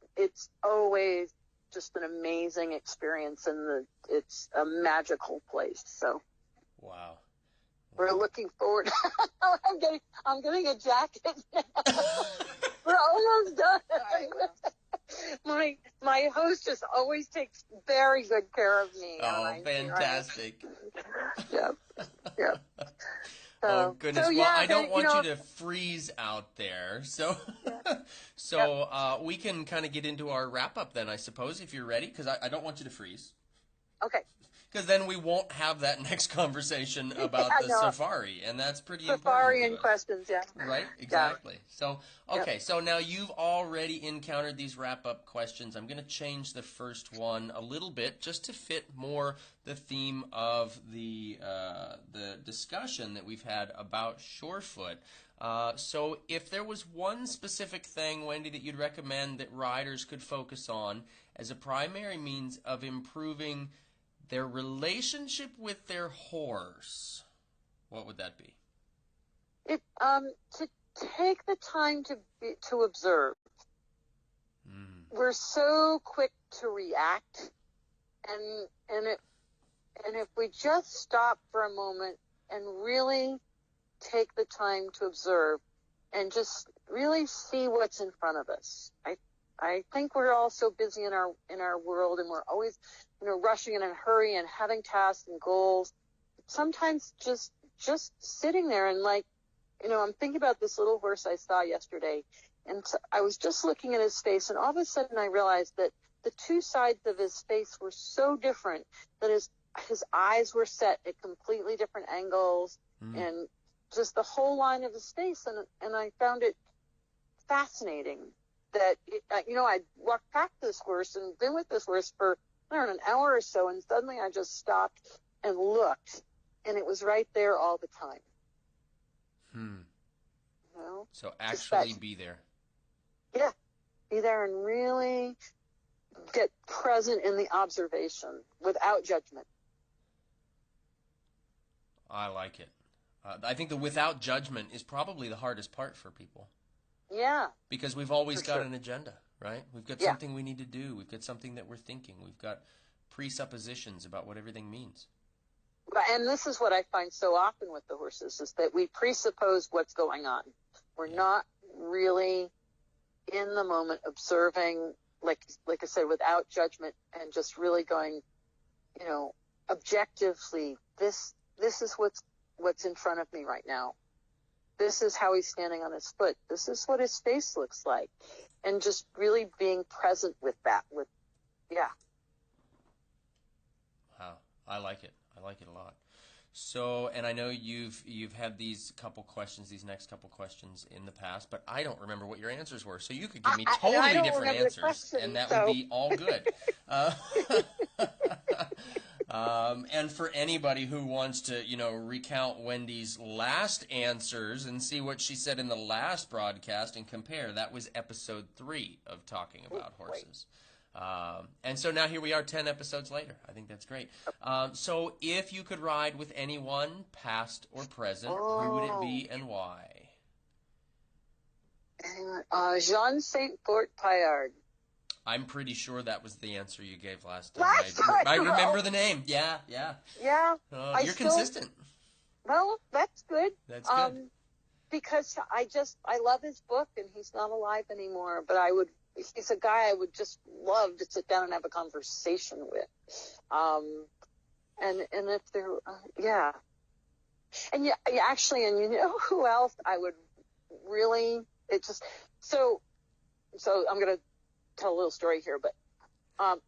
always just an amazing experience, and it's a magical place. So, wow. We're looking forward. I'm getting a jacket now. We're almost done. My hostess always takes very good care of me. Oh, fantastic. Yep. Oh, goodness. So, yeah, well, I don't want you to freeze out there. So we can kind of get into our wrap-up then, I suppose, if you're ready, because I don't want you to freeze. Okay. Because then we won't have that next conversation about the safari, and that's pretty important. Safari and questions, yeah. Right? Exactly. Yeah. So, okay, so now you've already encountered these wrap-up questions. I'm going to change the first one a little bit just to fit more the theme of the discussion that we've had about Surefoot. So if there was one specific thing, Wendy, that you'd recommend that riders could focus on as a primary means of improving their relationship with their horse, what would that be? To take the time to observe. We're so quick to react, and if we just stop for a moment and really take the time to observe and just really see what's in front of us. I think we're all so busy in our world, and we're always rushing in a hurry and having tasks and goals. Sometimes just sitting there and I'm thinking about this little horse I saw yesterday, and so I was just looking at his face, and all of a sudden I realized that the two sides of his face were so different, that his eyes were set at completely different angles, and just the whole line of his face, and I found it fascinating that I'd walked past this horse and been with this horse for an hour or so, and suddenly I just stopped and looked, and it was right there all the time. So actually be there. Yeah, be there and really get present in the observation without judgment. I like it. I think the without judgment is probably the hardest part for people. Yeah. Because we've always got an agenda, right? We've got something we need to do. We've got something that we're thinking. We've got presuppositions about what everything means. And this is what I find so often with the horses, is that we presuppose what's going on. We're not really in the moment observing, like I said, without judgment, and just really going, objectively, this is what's in front of me right now. This is how he's standing on his foot. This is what his face looks like. And just really being present with that. Wow, I like it. I like it a lot. So, and I know you've had these next couple questions in the past, but I don't remember what your answers were. So you could give me totally different answers, and that would be all good. And for anybody who wants to, recount Wendy's last answers and see what she said in the last broadcast and compare, that was episode 3 of Talking About Horses. And so now here we are 10 episodes later. I think that's great. So if you could ride with anyone, past or present, who would it be and why? Jean Saint-Fort-Paillard. I'm pretty sure that was the answer you gave last time. Last time, I remember the name. Yeah. Yeah. You're consistent. Well, that's good. That's good. Because I love his book, and he's not alive anymore, but he's a guy I would just love to sit down and have a conversation with. And if there, yeah. And yeah, actually, and you know who else I would really, so I'm going to tell a little story here, but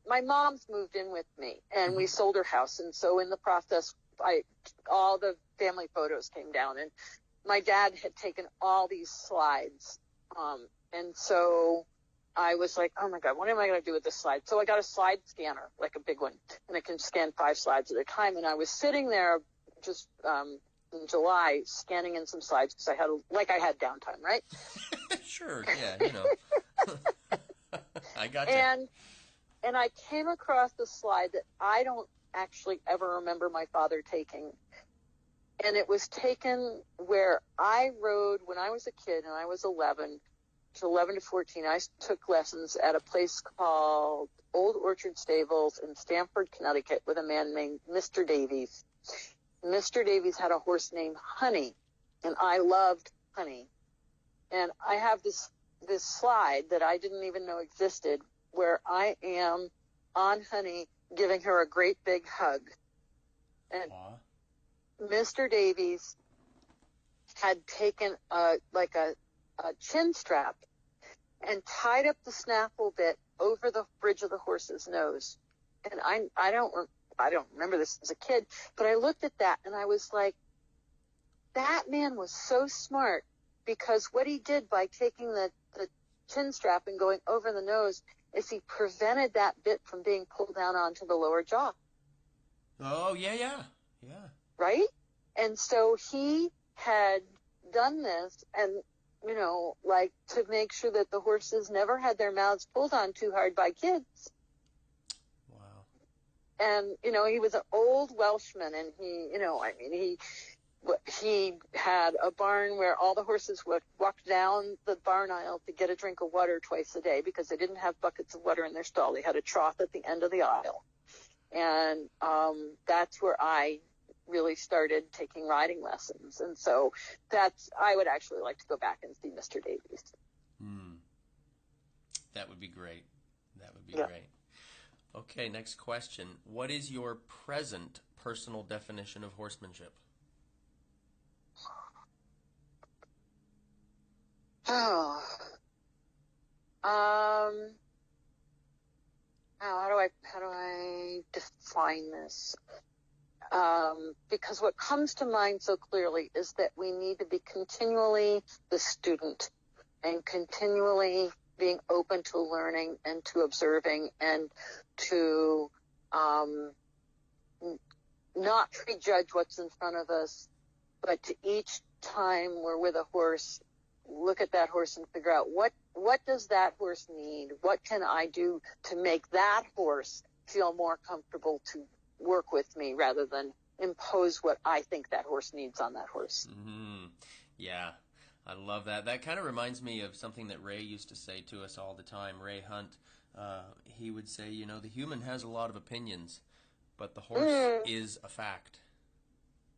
my mom's moved in with me, and we sold her house, and so in the process, all the family photos came down, and my dad had taken all these slides, and so I was like, oh my God, what am I going to do with this slide? So I got a slide scanner, like a big one, and it can scan 5 slides at a time, and I was sitting there just in July scanning in some slides because I had downtime, right? Sure, yeah, you know. I got you. And I came across a slide that I don't actually ever remember my father taking. And it was taken where I rode when I was a kid, and I was 11 to 14. I took lessons at a place called Old Orchard Stables in Stamford, Connecticut, with a man named Mr. Davies. Mr. Davies had a horse named Honey, and I loved Honey. And I have this slide that I didn't even know existed, where I am on Honey giving her a great big hug. And Mr. Davies had taken a chin strap and tied up the snaffle bit over the bridge of the horse's nose. And I don't remember this as a kid, but I looked at that and I was like, that man was so smart, because what he did by taking the chin strap and going over the nose is he prevented that bit from being pulled down onto the lower jaw. Oh, yeah. Right? And so he had done this, and, you know, like, to make sure that the horses never had their mouths pulled on too hard by kids. Wow. And, you know, he was an old Welshman, and he had a barn where all the horses would walk down the barn aisle to get a drink of water twice a day, because they didn't have buckets of water in their stall. They had a trough at the end of the aisle. And that's where I really started taking riding lessons. And so I would actually like to go back and see Mr. Davies. That would be great. Great. Okay, next question. What is your present personal definition of horsemanship? Oh. How do I define this? Because what comes to mind so clearly is that we need to be continually the student, and continually being open to learning and to observing, and to not prejudge what's in front of us, but to each time we're with a horse, look at that horse and figure out what does that horse need? What can I do to make that horse feel more comfortable to work with me, rather than impose what I think that horse needs on that horse. Mm-hmm. Yeah, I love that. That kind of reminds me of something that Ray used to say to us all the time. Ray Hunt, he would say, you know, the human has a lot of opinions, but the horse is a fact.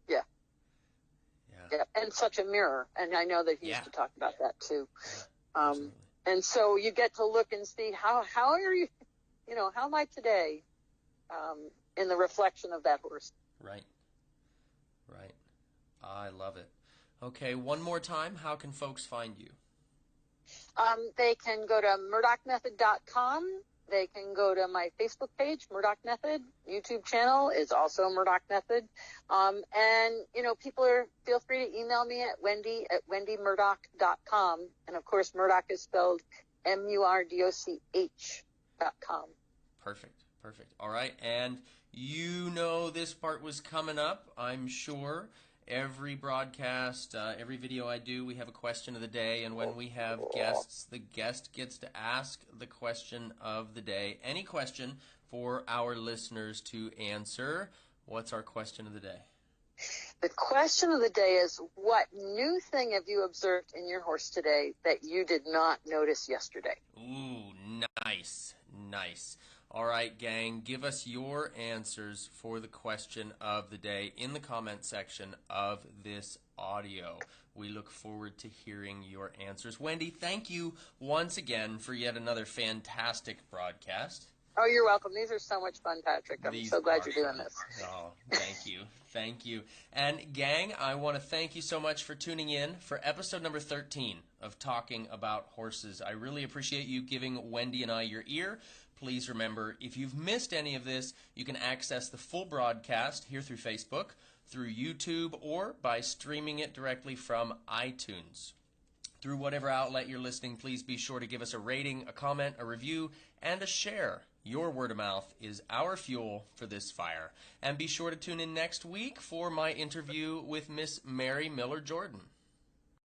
Yeah. And such a mirror. And I know that he used to talk about that too. Yeah, and so you get to look and see how are you, you know, how am I today in the reflection of that horse? Right. I love it. Okay, one more time. How can folks find you? They can go to murdochmethod.com. They can go to my Facebook page, Murdoch Method. YouTube channel is also Murdoch Method. And, you know, feel free to email me at wendymurdoch.com. And, of course, Murdoch is spelled MURDOCH.com. Perfect. All right. And you know this part was coming up, I'm sure. Every broadcast, every video I do, we have a question of the day, and when we have guests, the guest gets to ask the question of the day. Any question for our listeners to answer. What's our question of the day? The question of the day is, what new thing have you observed in your horse today that you did not notice yesterday? Ooh, nice, nice. All right, gang, give us your answers for the question of the day in the comment section of this audio. We look forward to hearing your answers. Wendy, thank you once again for yet another fantastic broadcast. Oh, you're welcome. These are so much fun, Patrick. I'm so glad you're doing this. Oh, thank you. Thank you. And gang, I want to thank you so much for tuning in for episode number 13 of Talking About Horses. I really appreciate you giving Wendy and I your ear. Please remember, if you've missed any of this, you can access the full broadcast here through Facebook, through YouTube, or by streaming it directly from iTunes. Through whatever outlet you're listening, please be sure to give us a rating, a comment, a review, and a share. Your word of mouth is our fuel for this fire. And be sure to tune in next week for my interview with Miss Mary Miller Jordan.